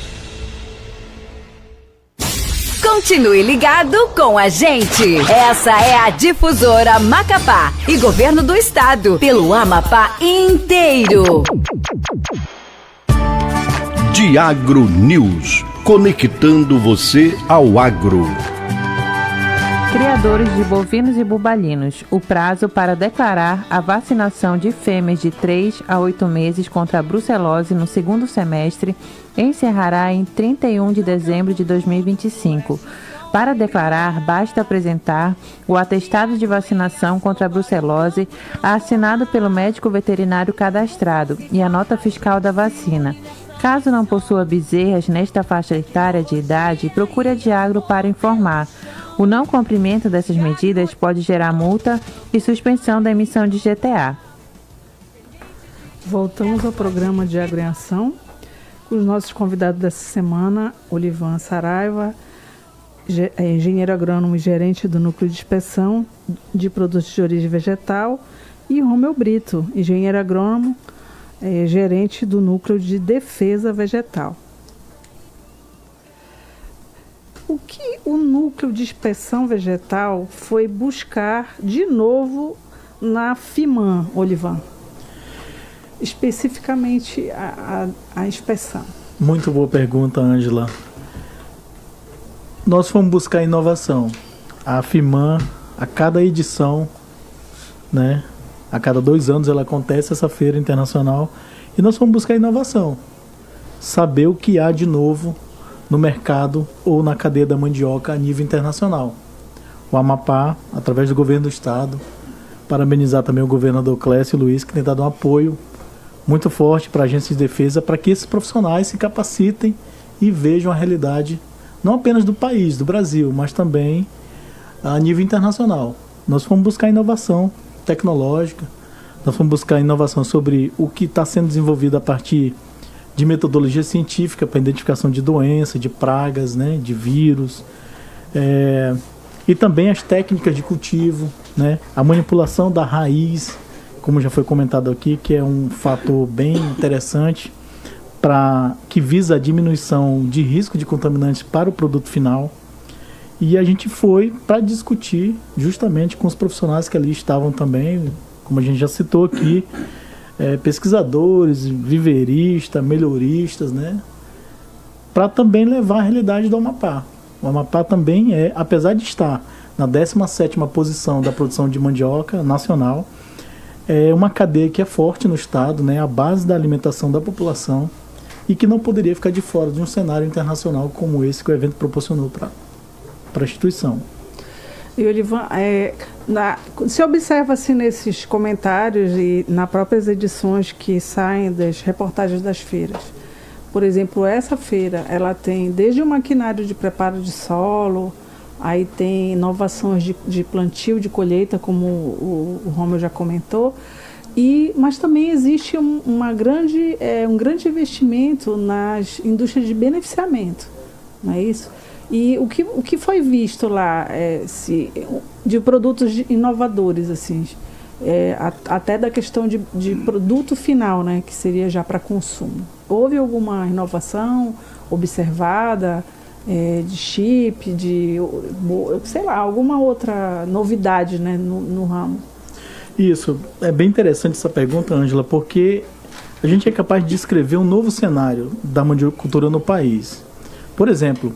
Continue ligado com a gente. Essa é a Difusora Macapá e Governo do Estado, pelo Amapá inteiro. Diagro News, conectando você ao agro. Criadores de bovinos e bubalinos, o prazo para declarar a vacinação de fêmeas de 3 a 8 meses contra a brucelose no segundo semestre encerrará em 31 de dezembro de 2025. Para declarar, basta apresentar o atestado de vacinação contra a brucelose assinado pelo médico veterinário cadastrado e a nota fiscal da vacina. Caso não possua bezerras nesta faixa etária de idade, procure a Diagro para informar. O não cumprimento dessas medidas pode gerar multa e suspensão da emissão de GTA. Voltamos ao programa Diagro em Ação, com os nossos convidados dessa semana, Olivan Saraiva, engenheiro agrônomo e gerente do Núcleo de Inspeção de Produtos de Origem Vegetal, e Romeu Brito, engenheiro agrônomo, gerente do Núcleo de Defesa Vegetal. O que o Núcleo de Inspeção Vegetal foi buscar de novo na FIMAN, Olivan? Especificamente a inspeção. Muito boa pergunta, Ângela. Nós fomos buscar inovação. A FIMAN, a cada edição, né, a cada 2 anos ela acontece essa feira internacional e nós fomos buscar inovação. Saber o que há de novo no mercado ou na cadeia da mandioca a nível internacional. O Amapá, através do governo do estado, parabenizar também o governador Clécio Luiz, que tem dado um apoio muito forte para a agência de defesa, para que esses profissionais se capacitem e vejam a realidade não apenas do país, do Brasil, mas também a nível internacional. Nós fomos buscar inovação tecnológica, nós fomos buscar inovação sobre o que está sendo desenvolvido a partir de metodologia científica para identificação de doenças, de pragas, né, de vírus, e também as técnicas de cultivo, né, a manipulação da raiz, como já foi comentado aqui, que é um fator bem interessante que visa a diminuição de risco de contaminantes para o produto final. E a gente foi para discutir justamente com os profissionais que ali estavam também, como a gente já citou aqui, pesquisadores, viveristas, melhoristas, né, para também levar a realidade do Amapá. O Amapá também apesar de estar na 17ª posição da produção de mandioca nacional, é uma cadeia que é forte no estado, né, a base da alimentação da população, e que não poderia ficar de fora de um cenário internacional como esse que o evento proporcionou para a instituição. E Olivan, se observa assim nesses comentários e nas próprias edições que saem das reportagens das feiras, Por exemplo, essa feira, ela tem desde o maquinário de preparo de solo, aí tem inovações de plantio, de colheita, como o Romeu já comentou, mas também existe um grande investimento nas indústrias de beneficiamento, não é isso? E o que foi visto lá de produtos inovadores, assim, até da questão de produto final, né, que seria já para consumo. Houve alguma inovação observada de chip, sei lá, alguma outra novidade, né, no ramo? Isso, é bem interessante essa pergunta, Ângela, porque a gente é capaz de descrever um novo cenário da mandiocultura no país. Por exemplo,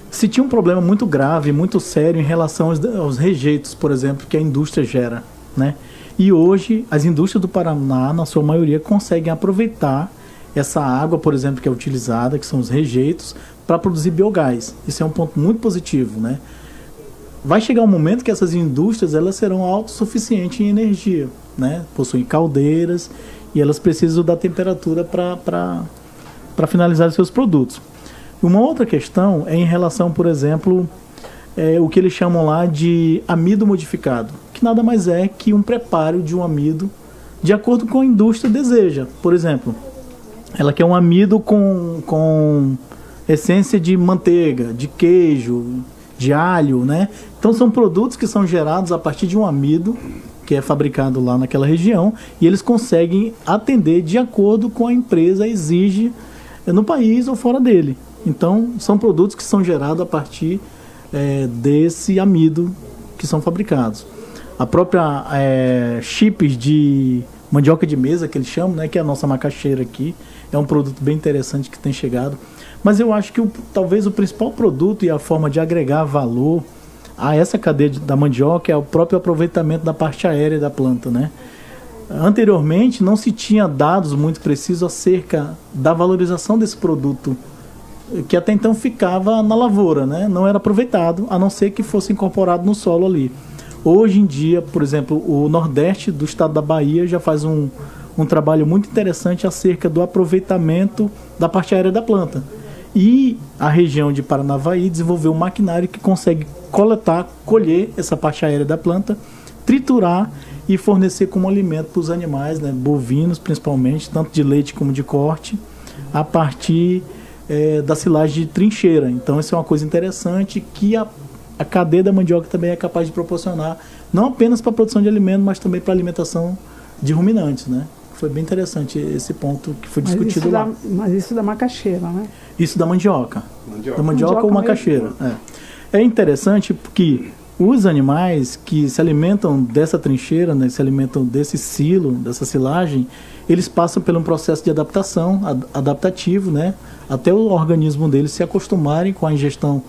se tinha um problema muito grave, muito sério em relação aos rejeitos, por exemplo, que a indústria gera, né? E hoje as indústrias do Paraná, na sua maioria, conseguem aproveitar essa água, por exemplo, que é utilizada, que são os rejeitos, para produzir biogás. Isso é um ponto muito positivo, né? Vai chegar um momento que essas indústrias elas serão autossuficientes em energia, né? Possuem caldeiras e elas precisam da temperatura para finalizar seus produtos. Uma outra questão é em relação, por exemplo, o que eles chamam lá de amido modificado, que nada mais é que um preparo de um amido de acordo com a indústria deseja. Por exemplo, ela quer um amido com essência de manteiga, de queijo, de alho, né? Então são produtos que são gerados a partir de um amido que é fabricado lá naquela região e eles conseguem atender de acordo com a empresa exige no país ou fora dele. Então são produtos que são gerados a partir desse amido que são fabricados. A própria chips de mandioca de mesa, que eles chamam, né, que é a nossa macaxeira aqui, é um produto bem interessante que tem chegado. Mas eu acho que talvez o principal produto e a forma de agregar valor a essa cadeia da mandioca é o próprio aproveitamento da parte aérea da planta, né? Anteriormente não se tinha dados muito precisos acerca da valorização desse produto, que até então ficava na lavoura, né? Não era aproveitado, a não ser que fosse incorporado no solo ali. Hoje em dia, por exemplo, o Nordeste do estado da Bahia já faz um trabalho muito interessante acerca do aproveitamento da parte aérea da planta. E a região de Paranavaí desenvolveu um maquinário que consegue coletar, colher essa parte aérea da planta, triturar e fornecer como alimento para os animais, né, bovinos principalmente, tanto de leite como de corte, a partir da silagem de trincheira. Então isso é uma coisa interessante que a cadeia da mandioca também é capaz de proporcionar, não apenas para a produção de alimento, mas também para a alimentação de ruminantes, né? Foi bem interessante esse ponto que foi discutido lá. Mas isso da macaxeira, né? Isso da mandioca. Da mandioca ou macaxeira. É interessante porque os animais que se alimentam dessa trincheira, né, se alimentam desse silo, dessa silagem, eles passam por um processo de adaptação, adaptativo, né, até o organismo deles se acostumarem com a ingestão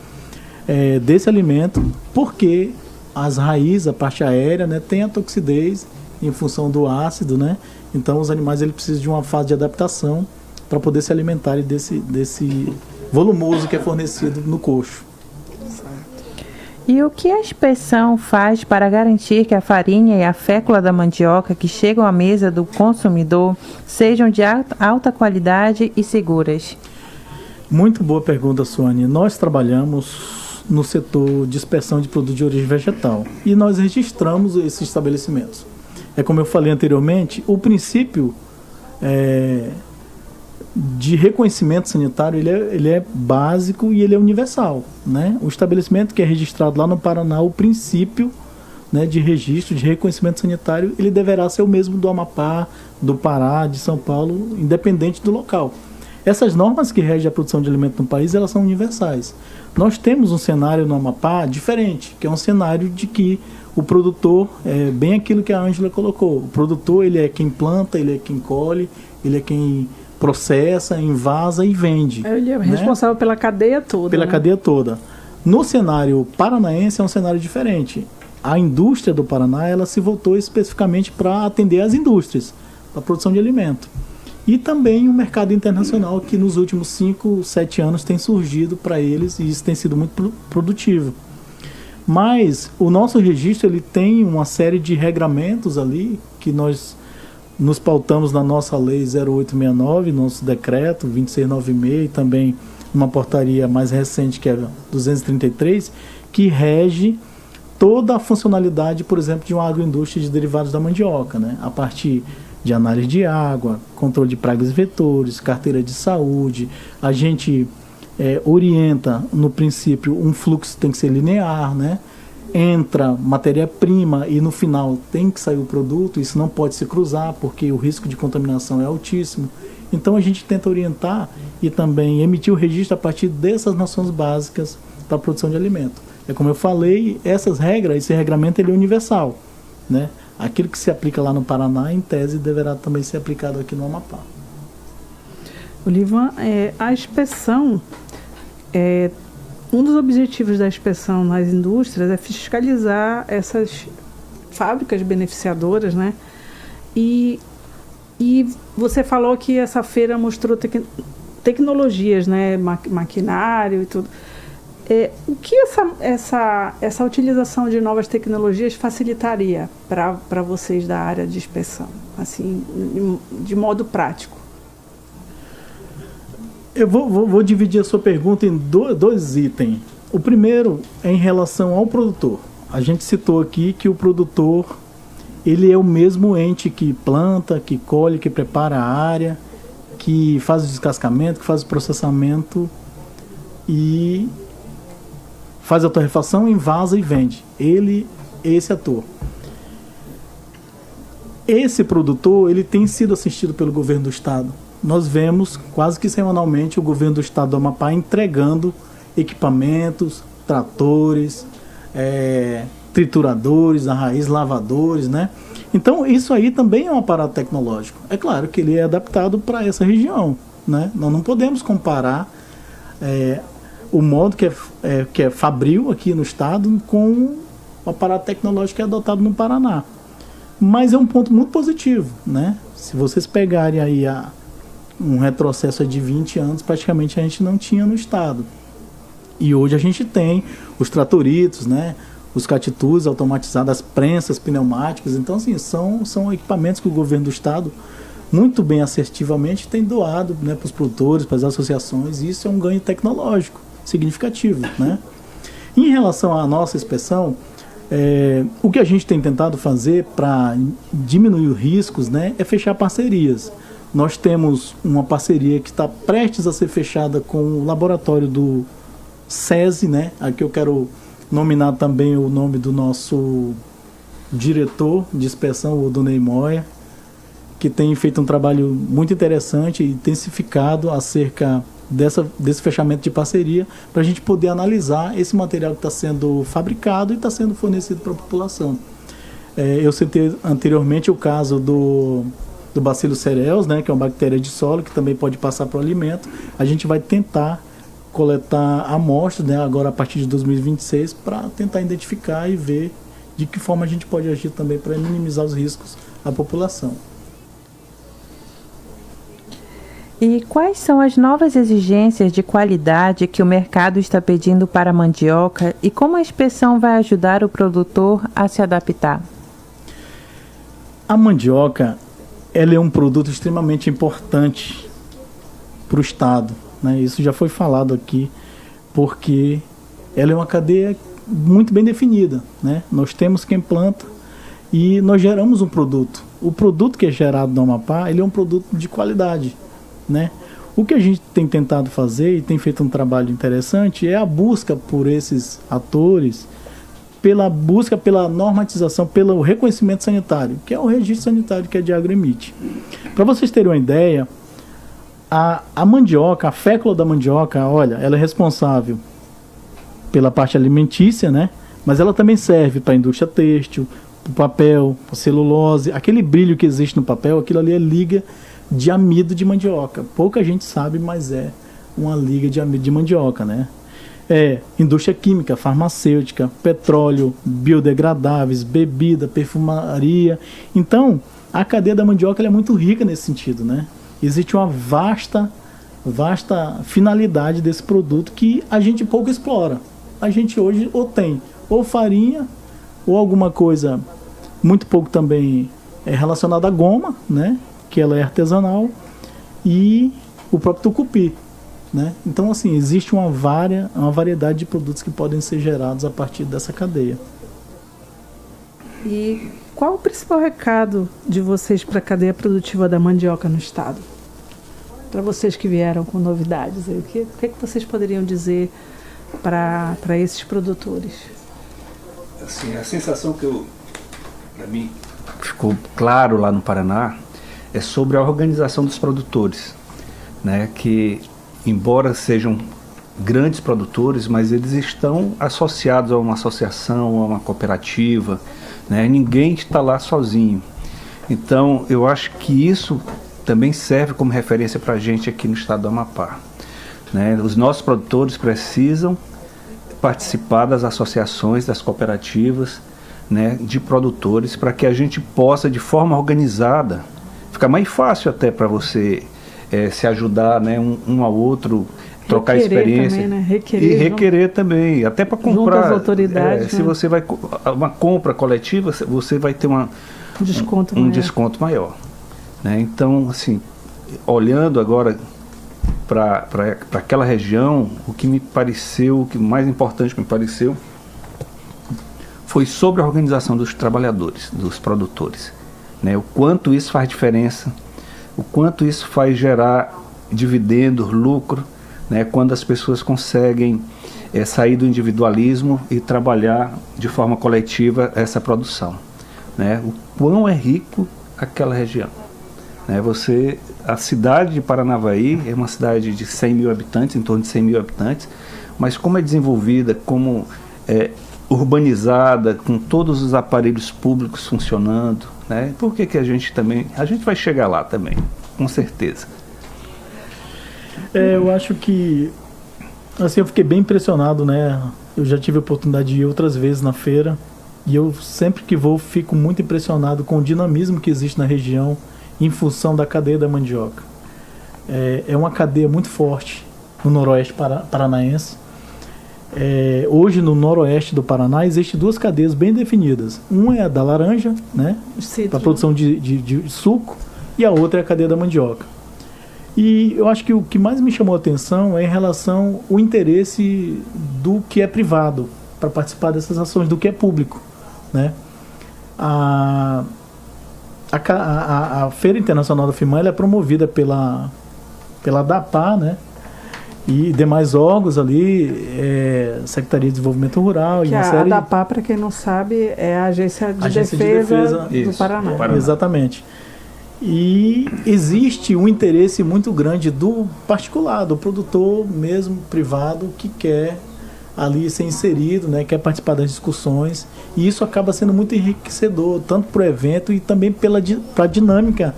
desse alimento, porque as raízes, a parte aérea, né, tem a toxidez em função do ácido, né? Então os animais eles precisam de uma fase de adaptação para poder se alimentarem desse volumoso que é fornecido no coxo. E o que a inspeção faz para garantir que a farinha e a fécula da mandioca que chegam à mesa do consumidor sejam de alta qualidade e seguras? Muito boa pergunta, Suane. Nós trabalhamos no setor de inspeção de produtos de origem vegetal e nós registramos esses estabelecimentos. Como eu falei anteriormente, o princípio de reconhecimento sanitário ele é básico e ele é universal, né? O estabelecimento que é registrado lá no Paraná, o princípio, né, de registro, de reconhecimento sanitário, ele deverá ser o mesmo do Amapá, do Pará, de São Paulo, independente do local. Essas normas que regem a produção de alimentos no país, elas são universais. Nós temos um cenário no Amapá diferente, que é um cenário de que o produtor é bem aquilo que a Ângela colocou. O produtor ele é quem planta, ele é quem colhe, ele é quem processa, envasa e vende. Ele é responsável, né, pela cadeia toda. Pela cadeia toda. No cenário paranaense é um cenário diferente. A indústria do Paraná ela se voltou especificamente para atender as indústrias, para a produção de alimento. E também o mercado internacional que nos últimos 5, 7 anos tem surgido para eles e isso tem sido muito produtivo. Mas o nosso registro ele tem uma série de regramentos ali que nós nos pautamos na nossa lei 0869, nosso decreto 2696 e também uma portaria mais recente que é 233, que rege toda a funcionalidade, por exemplo, de uma agroindústria de derivados da mandioca, né? A partir de análise de água, controle de pragas e vetores, carteira de saúde, a gente orienta, no princípio, um fluxo tem que ser linear, né? Entra matéria-prima e no final tem que sair o produto, isso não pode se cruzar porque o risco de contaminação é altíssimo. Então a gente tenta orientar e também emitir o registro a partir dessas noções básicas para a produção de alimento. É como eu falei, essas regras, esse regramento ele é universal, né? Aquilo que se aplica lá no Paraná, em tese, deverá também ser aplicado aqui no Amapá. Olivan, a inspeção, um dos objetivos da inspeção nas indústrias é fiscalizar essas fábricas beneficiadoras, né? E você falou que essa feira mostrou tecnologias, né? Maquinário e tudo. O que essa utilização de novas tecnologias facilitaria para vocês da área de inspeção, assim, de modo prático? Eu vou dividir a sua pergunta em dois itens. O primeiro é em relação ao produtor. A gente citou aqui que o produtor ele é o mesmo ente que planta, que colhe, que prepara a área, que faz o descascamento, que faz o processamento e faz a torrefação, envasa e vende. Ele é esse ator. Esse produtor ele tem sido assistido pelo governo do estado. Nós vemos quase que semanalmente o governo do estado do Amapá entregando equipamentos, tratores, trituradores, a raiz, lavadores, né? Então isso aí também é um aparato tecnológico. É claro que ele é adaptado para essa região, né? Nós não podemos comparar o modo que é fabril aqui no estado com o aparato tecnológico que é adotado no Paraná. Mas é um ponto muito positivo, né? Se vocês pegarem aí um retrocesso de 20 anos, praticamente a gente não tinha no estado. E hoje a gente tem os tratoritos, né? Os catitus automatizados, as prensas pneumáticas. Então, assim, são equipamentos que o governo do estado, muito bem assertivamente, tem doado, né, para os produtores, para as associações. E isso é um ganho tecnológico significativo, né? Em relação à nossa inspeção, o que a gente tem tentado fazer para diminuir os riscos, né, é fechar parcerias. Nós temos uma parceria que está prestes a ser fechada com o laboratório do SESI, né? Aqui eu quero nominar também o nome do nosso diretor de inspeção, o Donei Moya, que tem feito um trabalho muito interessante e intensificado acerca desse fechamento de parceria, para a gente poder analisar esse material que está sendo fabricado e está sendo fornecido para a população. Eu citei anteriormente o caso do Bacillus cereus, né, que é uma bactéria de solo que também pode passar para o alimento. A gente vai tentar coletar amostras, né, agora a partir de 2026, para tentar identificar e ver de que forma a gente pode agir também para minimizar os riscos à população. E quais são as novas exigências de qualidade que o mercado está pedindo para a mandioca e como a inspeção vai ajudar o produtor a se adaptar? A mandioca, ela é um produto extremamente importante para o estado, né? Isso já foi falado aqui, porque ela é uma cadeia muito bem definida, né? Nós temos quem planta e nós geramos um produto. O produto que é gerado no Amapá, ele é um produto de qualidade, né? O que a gente tem tentado fazer e tem feito um trabalho interessante é a busca por esses atores, pela busca pela normatização, pelo reconhecimento sanitário, que é o registro sanitário que a Diagro emite. Para vocês terem uma ideia, a mandioca, a fécula da mandioca, olha, ela é responsável pela parte alimentícia, né? Mas ela também serve para a indústria têxtil, para o papel, para a celulose. Aquele brilho que existe no papel, aquilo ali é liga de amido de mandioca. Pouca gente sabe, mas é uma liga de amido de mandioca, né? Indústria química, farmacêutica, petróleo, biodegradáveis, bebida, perfumaria. Então, a cadeia da mandioca ela é muito rica nesse sentido, né? Existe uma vasta finalidade desse produto que a gente pouco explora. A gente hoje ou tem ou farinha ou alguma coisa muito pouco também relacionado à goma, né, que ela é artesanal, e o próprio tucupi, né? Então, assim, existe uma variedade de produtos que podem ser gerados a partir dessa cadeia. E qual o principal recado de vocês para a cadeia produtiva da mandioca no estado? Para vocês que vieram com novidades, o que vocês poderiam dizer para esses produtores? Assim, a sensação para mim, ficou claro lá no Paraná, é sobre a organização dos produtores, né? Que, embora sejam grandes produtores, mas eles estão associados a uma associação, a uma cooperativa, né? Ninguém está lá sozinho. Então, eu acho que isso também serve como referência para a gente aqui no estado do Amapá, né? Os nossos produtores precisam participar das associações, das cooperativas, né, de produtores, para que a gente possa, de forma organizada, ficar mais fácil até para você se ajudar, né, um ao outro, trocar experiência também, né? requerer também, até para comprar. Junto às autoridades, se você vai uma compra coletiva, você vai ter um desconto maior, né? Então, assim, olhando agora para aquela região, o que mais importante me pareceu foi sobre a organização dos trabalhadores, dos produtores, né? O quanto isso faz diferença, o quanto isso faz gerar dividendos, lucro, né? Quando as pessoas conseguem sair do individualismo e trabalhar de forma coletiva essa produção, né? O quão é rico aquela região, né? A cidade de Paranavaí é uma cidade de 100 mil habitantes, em torno de 100 mil habitantes, mas como é desenvolvida, como é urbanizada, com todos os aparelhos públicos funcionando, né? Por que a gente vai chegar lá também, com certeza. Eu acho que, assim, eu fiquei bem impressionado, né? Eu já tive a oportunidade de ir outras vezes na feira, e eu sempre que vou fico muito impressionado com o dinamismo que existe na região em função da cadeia da mandioca. É uma cadeia muito forte no noroeste paranaense. Hoje no noroeste do Paraná existem duas cadeias bem definidas. Uma é a da laranja, né, para a produção de suco, e a outra é a cadeia da mandioca. E eu acho que o que mais me chamou a atenção é em relação ao interesse do que é privado para participar dessas ações, do que é público, né? A Feira Internacional da FIMAN é promovida pela DAPA, né? E demais órgãos ali, Secretaria de Desenvolvimento Rural. Que e uma a série... DAPA, para quem não sabe, é a Agência de Defesa do Paraná. Exatamente. E existe um interesse muito grande do particular, do produtor mesmo, privado, que quer ali ser inserido, né, quer participar das discussões, e isso acaba sendo muito enriquecedor, tanto para o evento e também para a dinâmica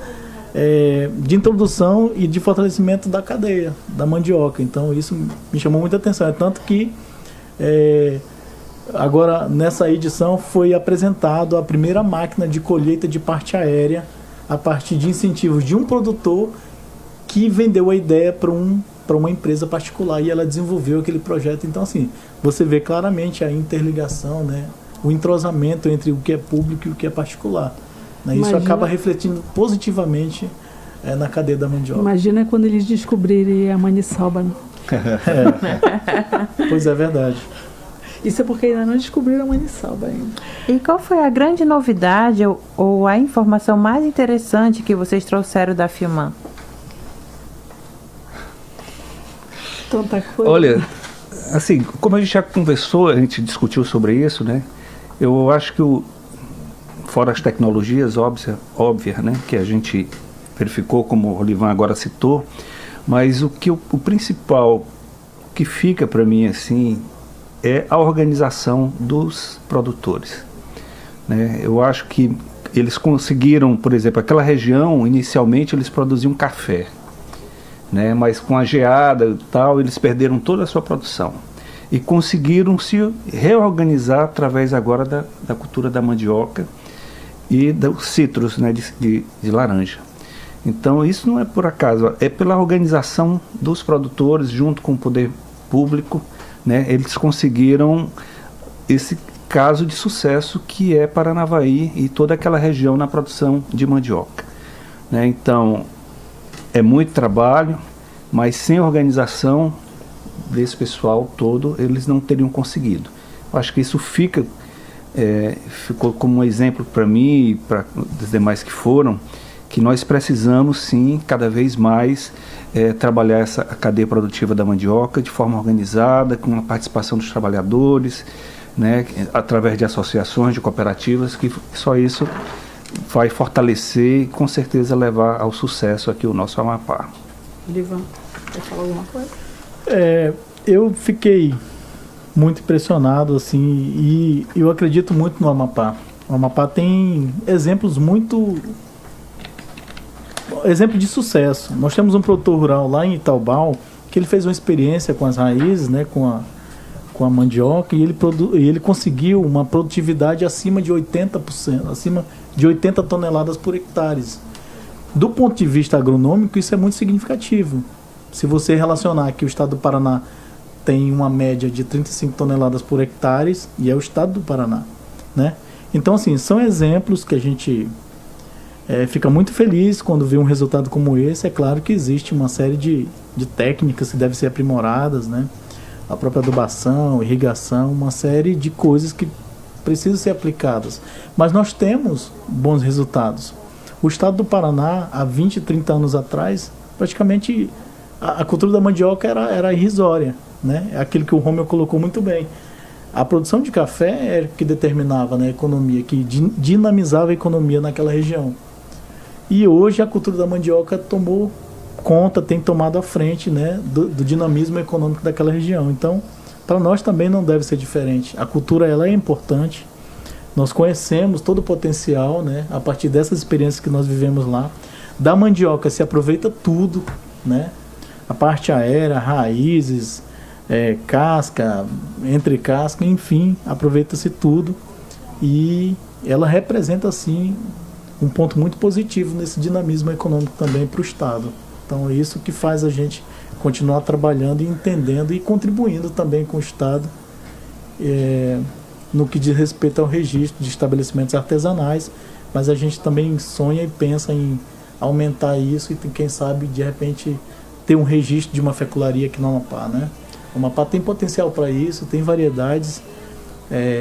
de introdução e de fortalecimento da cadeia, da mandioca. Então isso me chamou muita atenção, tanto que agora nessa edição foi apresentado a primeira máquina de colheita de parte aérea a partir de incentivos de um produtor que vendeu a ideia para uma empresa particular, e ela desenvolveu aquele projeto. Então, assim, você vê claramente a interligação, né, o entrosamento entre o que é público e o que é particular, né? Isso acaba refletindo positivamente na cadeia da mandioca. Imagina quando eles descobrirem a maniçoba. Pois é, verdade. Isso é porque ainda não descobriram a maniçoba ainda. E qual foi a grande novidade ou a informação mais interessante que vocês trouxeram da FIMAN? Tanta coisa. Olha, assim, como a gente já conversou, a gente discutiu sobre isso, né? Eu acho que fora as tecnologias óbvias, né, que a gente verificou, como o Olivan agora citou, mas o principal que fica para mim assim é a organização dos produtores, né? Eu acho que eles conseguiram, por exemplo, aquela região, inicialmente eles produziam café, né? Mas com a geada e tal, eles perderam toda a sua produção e conseguiram se reorganizar através agora da cultura da mandioca e dos citros, né, de laranja. Então isso não é por acaso, é pela organização dos produtores junto com o poder público, né? Eles conseguiram caso de sucesso que é Paranavaí e toda aquela região na produção de mandioca, né? Então, é muito trabalho, mas sem organização desse pessoal todo, eles não teriam conseguido. Eu acho que isso ficou como um exemplo para mim e para os demais que foram, que nós precisamos sim, cada vez mais, trabalhar a cadeia produtiva da mandioca de forma organizada, com a participação dos trabalhadores, né, através de associações, de cooperativas, que só isso vai fortalecer e com certeza levar ao sucesso aqui o nosso Amapá. Livan, quer falar alguma coisa? Eu fiquei muito impressionado, assim, e eu acredito muito no Amapá. O Amapá tem exemplo de sucesso. Nós temos um produtor rural lá em Itaubal, que ele fez uma experiência com as raízes, né, com a mandioca, e ele conseguiu uma produtividade acima de 80%, acima de 80 toneladas por hectare. Do ponto de vista agronômico, isso é muito significativo. Se você relacionar que o estado do Paraná tem uma média de 35 toneladas por hectare, e é o estado do Paraná, né? Então, assim, são exemplos que a gente fica muito feliz quando vê um resultado como esse. É claro que existe uma série de técnicas que devem ser aprimoradas, né? A própria adubação, irrigação, uma série de coisas que precisam ser aplicadas. Mas nós temos bons resultados. O estado do Paraná, há 20, 30 anos atrás, praticamente a cultura da mandioca era irrisória, né? É aquilo que o Romeu colocou muito bem. A produção de café era que determinava, né, a economia, que dinamizava a economia naquela região. E hoje a cultura da mandioca tomou conta, tem tomado a frente, né, do dinamismo econômico daquela região. Então, para nós também não deve ser diferente. A cultura, ela é importante. Nós conhecemos todo o potencial, né, a partir dessas experiências que nós vivemos lá. Da mandioca se aproveita tudo, né? A parte aérea, raízes, casca, entre casca, enfim, aproveita-se tudo. E ela representa, assim, um ponto muito positivo nesse dinamismo econômico também para o Estado. Então é isso que faz a gente continuar trabalhando e entendendo e contribuindo também com o Estado no que diz respeito ao registro de estabelecimentos artesanais, mas a gente também sonha e pensa em aumentar isso e quem sabe de repente ter um registro de uma fecularia aqui no Amapá, né? O Amapá tem potencial para isso, tem variedades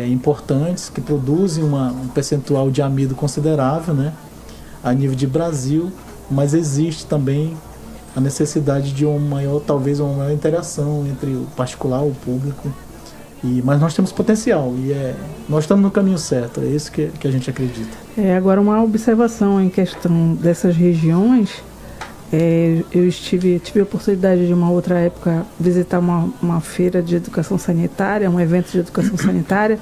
importantes que produzem um percentual de amido considerável, né, a nível de Brasil, mas existe também a necessidade de talvez uma maior interação entre o particular e o público. Mas nós temos potencial e nós estamos no caminho certo, é isso que a gente acredita. Agora, uma observação em questão dessas regiões. Eu tive a oportunidade de uma outra época visitar uma feira de educação sanitária, um evento de educação sanitária,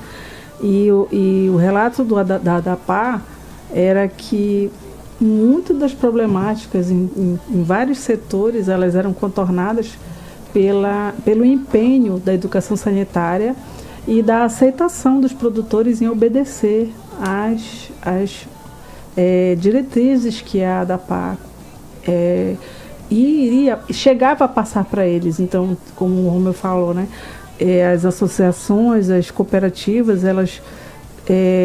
e o relato da ADAPAR era que muitas das problemáticas em vários setores, elas eram contornadas pelo empenho da educação sanitária e da aceitação dos produtores em obedecer às diretrizes que a ADAPAR chegava a passar para eles. Então, como o Romeu falou, né, as associações, as cooperativas, elas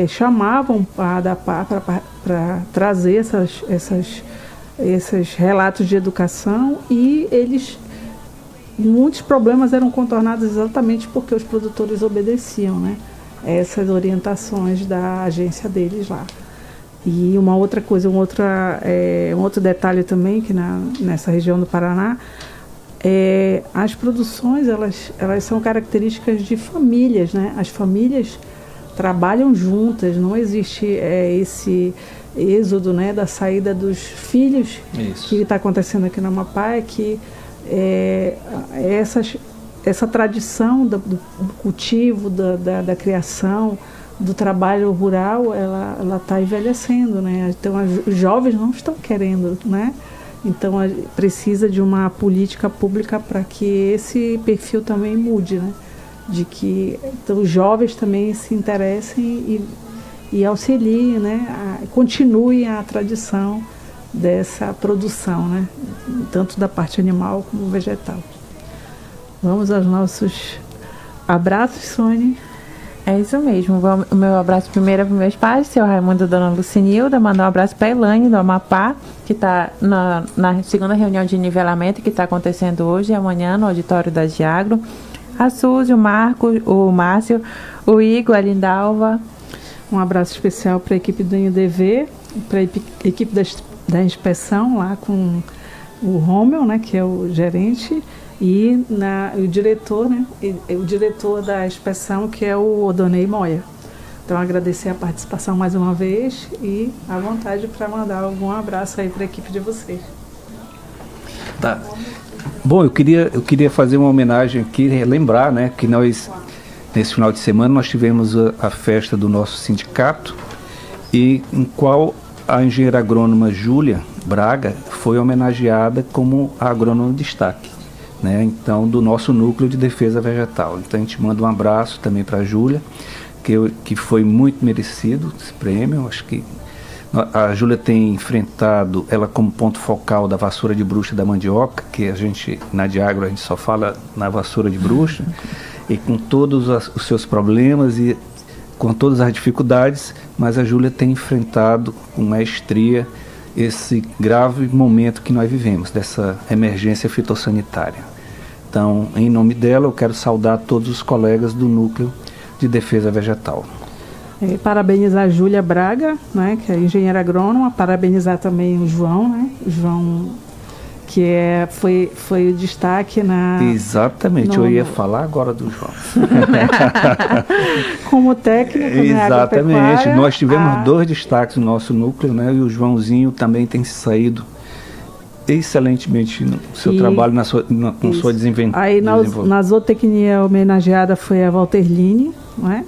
chamavam a ADAPAR para trazer esses relatos de educação, e muitos problemas eram contornados exatamente porque os produtores obedeciam, né, essas orientações da agência deles lá. E uma outra coisa, um outro detalhe também, que nessa região do Paraná, as produções, elas são características de famílias, né? As famílias trabalham juntas, não existe esse êxodo, né, da saída dos filhos. Isso. Que está acontecendo aqui no Amapá, que essa tradição do cultivo, da criação, do trabalho rural, ela está envelhecendo, né? Então os jovens não estão querendo, né? Então precisa de uma política pública para que esse perfil também mude, né? De que os jovens também se interessem e auxiliem, né? Continuem a tradição dessa produção, né? Tanto da parte animal como vegetal. Vamos aos nossos abraços, Sônia. É isso mesmo. O meu abraço primeiro é para meus pais, seu Raimundo e dona Lucinilda. Mandar um abraço para a Elaine, do Amapá, que está na segunda reunião de nivelamento que está acontecendo hoje e amanhã no auditório da Diagro. A Suzy, o Marco, o Márcio, o Igor, a Lindalva. Um abraço especial para a equipe do INDV, para a equipe da inspeção, lá com o Rômel, né, que é o gerente, e o diretor, né, o diretor da inspeção, que é o Odonei Moya. Então, agradecer a participação mais uma vez e à vontade para mandar algum abraço aí para a equipe de vocês. Tá. Bom, eu queria fazer uma homenagem aqui, lembrar, né, que nós, nesse final de semana, nós tivemos a festa do nosso sindicato, e em qual a engenheira agrônoma Júlia Braga foi homenageada como a agrônoma de destaque, né, então, do nosso núcleo de defesa vegetal. Então, a gente manda um abraço também para a Júlia, que foi muito merecido esse prêmio. Acho que a Júlia tem enfrentado ela como ponto focal da vassoura de bruxa da mandioca, que a gente, na Diagro, a gente só fala na vassoura de bruxa, e com todos os seus problemas e com todas as dificuldades, mas a Júlia tem enfrentado com maestria esse grave momento que nós vivemos, dessa emergência fitossanitária. Então, em nome dela, eu quero saudar todos os colegas do Núcleo de Defesa Vegetal. Parabenizar a Júlia Braga, né, que é engenheira agrônoma, parabenizar também o João, né, o João, que foi o destaque na... Exatamente, eu ia falar agora do João. Como técnico, né, exatamente, nós tivemos 2 destaques no nosso núcleo, né, e o Joãozinho também tem saído excelentemente no seu trabalho, com sua desenvolvimento. Aí na zootecnia homenageada foi a Walterline, né,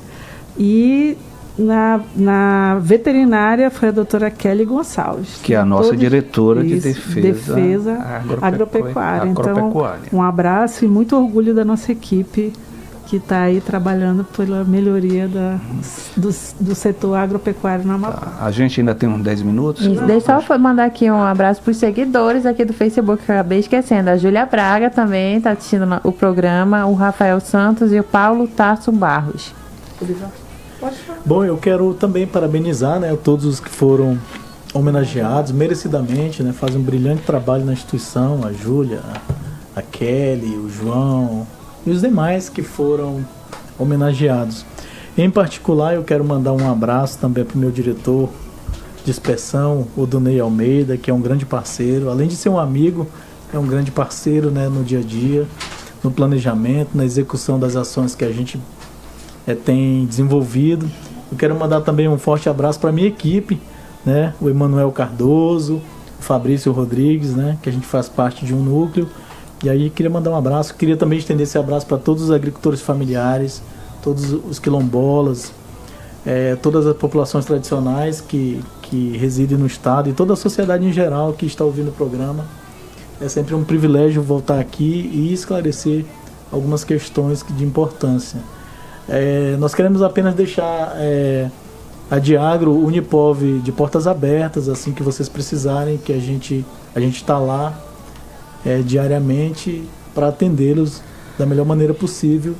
e na veterinária foi a doutora Kelly Gonçalves. Que é a nossa diretora de defesa agropecuária. Então, um abraço e muito orgulho da nossa equipe que está aí trabalhando pela melhoria do setor agropecuário na Amapá. Tá. A gente ainda tem uns 10 minutos. Deixa eu só mandar aqui um abraço para os seguidores aqui do Facebook, que eu acabei esquecendo. A Júlia Braga também está assistindo o programa, o Rafael Santos e o Paulo Tarso Barros. Bom, eu quero também parabenizar, né, todos os que foram homenageados merecidamente, né, fazem um brilhante trabalho na instituição, a Júlia, a Kelly, o João e os demais que foram homenageados. Em particular, eu quero mandar um abraço também para o meu diretor de inspeção, o Odonei Almeida, que é um grande parceiro, além de ser um amigo, é um grande parceiro, né, no dia a dia, no planejamento, na execução das ações que a gente tem desenvolvido. Eu quero mandar também um forte abraço para a minha equipe, né? O Emanuel Cardoso, o Fabrício Rodrigues, né? Que a gente faz parte de um núcleo. E aí queria mandar um abraço, queria também estender esse abraço para todos os agricultores familiares, todos os quilombolas, todas as populações tradicionais que residem no estado e toda a sociedade em geral que está ouvindo o programa. É sempre um privilégio voltar aqui e esclarecer algumas questões de importância. Nós queremos apenas deixar a Diagro Unipov de portas abertas, assim que vocês precisarem, que a gente está lá diariamente para atendê-los da melhor maneira possível,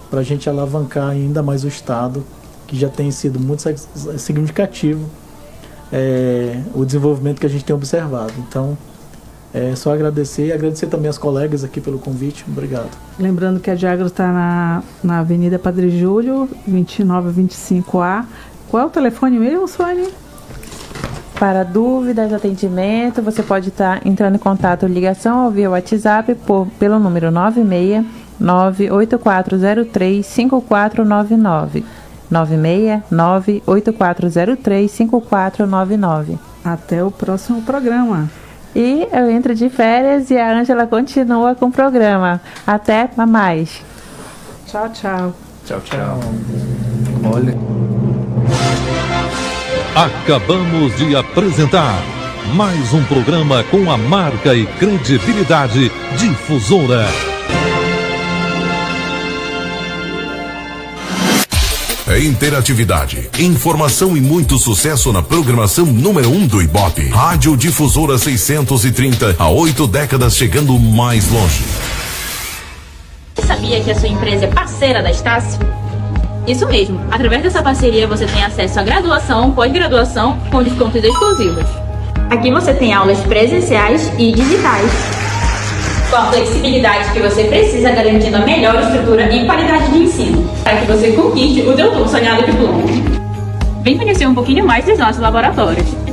para a gente alavancar ainda mais o Estado, que já tem sido muito significativo o desenvolvimento que a gente tem observado. Então, só agradecer e agradecer também aos colegas aqui pelo convite. Obrigado. Lembrando que a Diagro está na Avenida Padre Júlio, 2925A. Qual é o telefone mesmo, Suane? Para dúvidas, atendimento, você pode estar entrando em contato, ligação ou via WhatsApp pelo número 969-8403-5499. 969-8403-5499. Até o próximo programa. E eu entro de férias e a Ângela continua com o programa. Até mais. Tchau, tchau. Tchau, tchau. Olha. Acabamos de apresentar mais um programa com a marca e credibilidade Difusora. Interatividade, informação e muito sucesso na programação número 1 do Ibope. Rádio Difusora 630, há 8 décadas chegando mais longe. Sabia que a sua empresa é parceira da Estácio? Isso mesmo. Através dessa parceria você tem acesso à graduação, pós-graduação com descontos exclusivos. Aqui você tem aulas presenciais e digitais, com a flexibilidade que você precisa, garantindo a melhor estrutura e qualidade de ensino, para que você conquiste o teu sonhado diploma. Vem conhecer um pouquinho mais dos nossos laboratórios.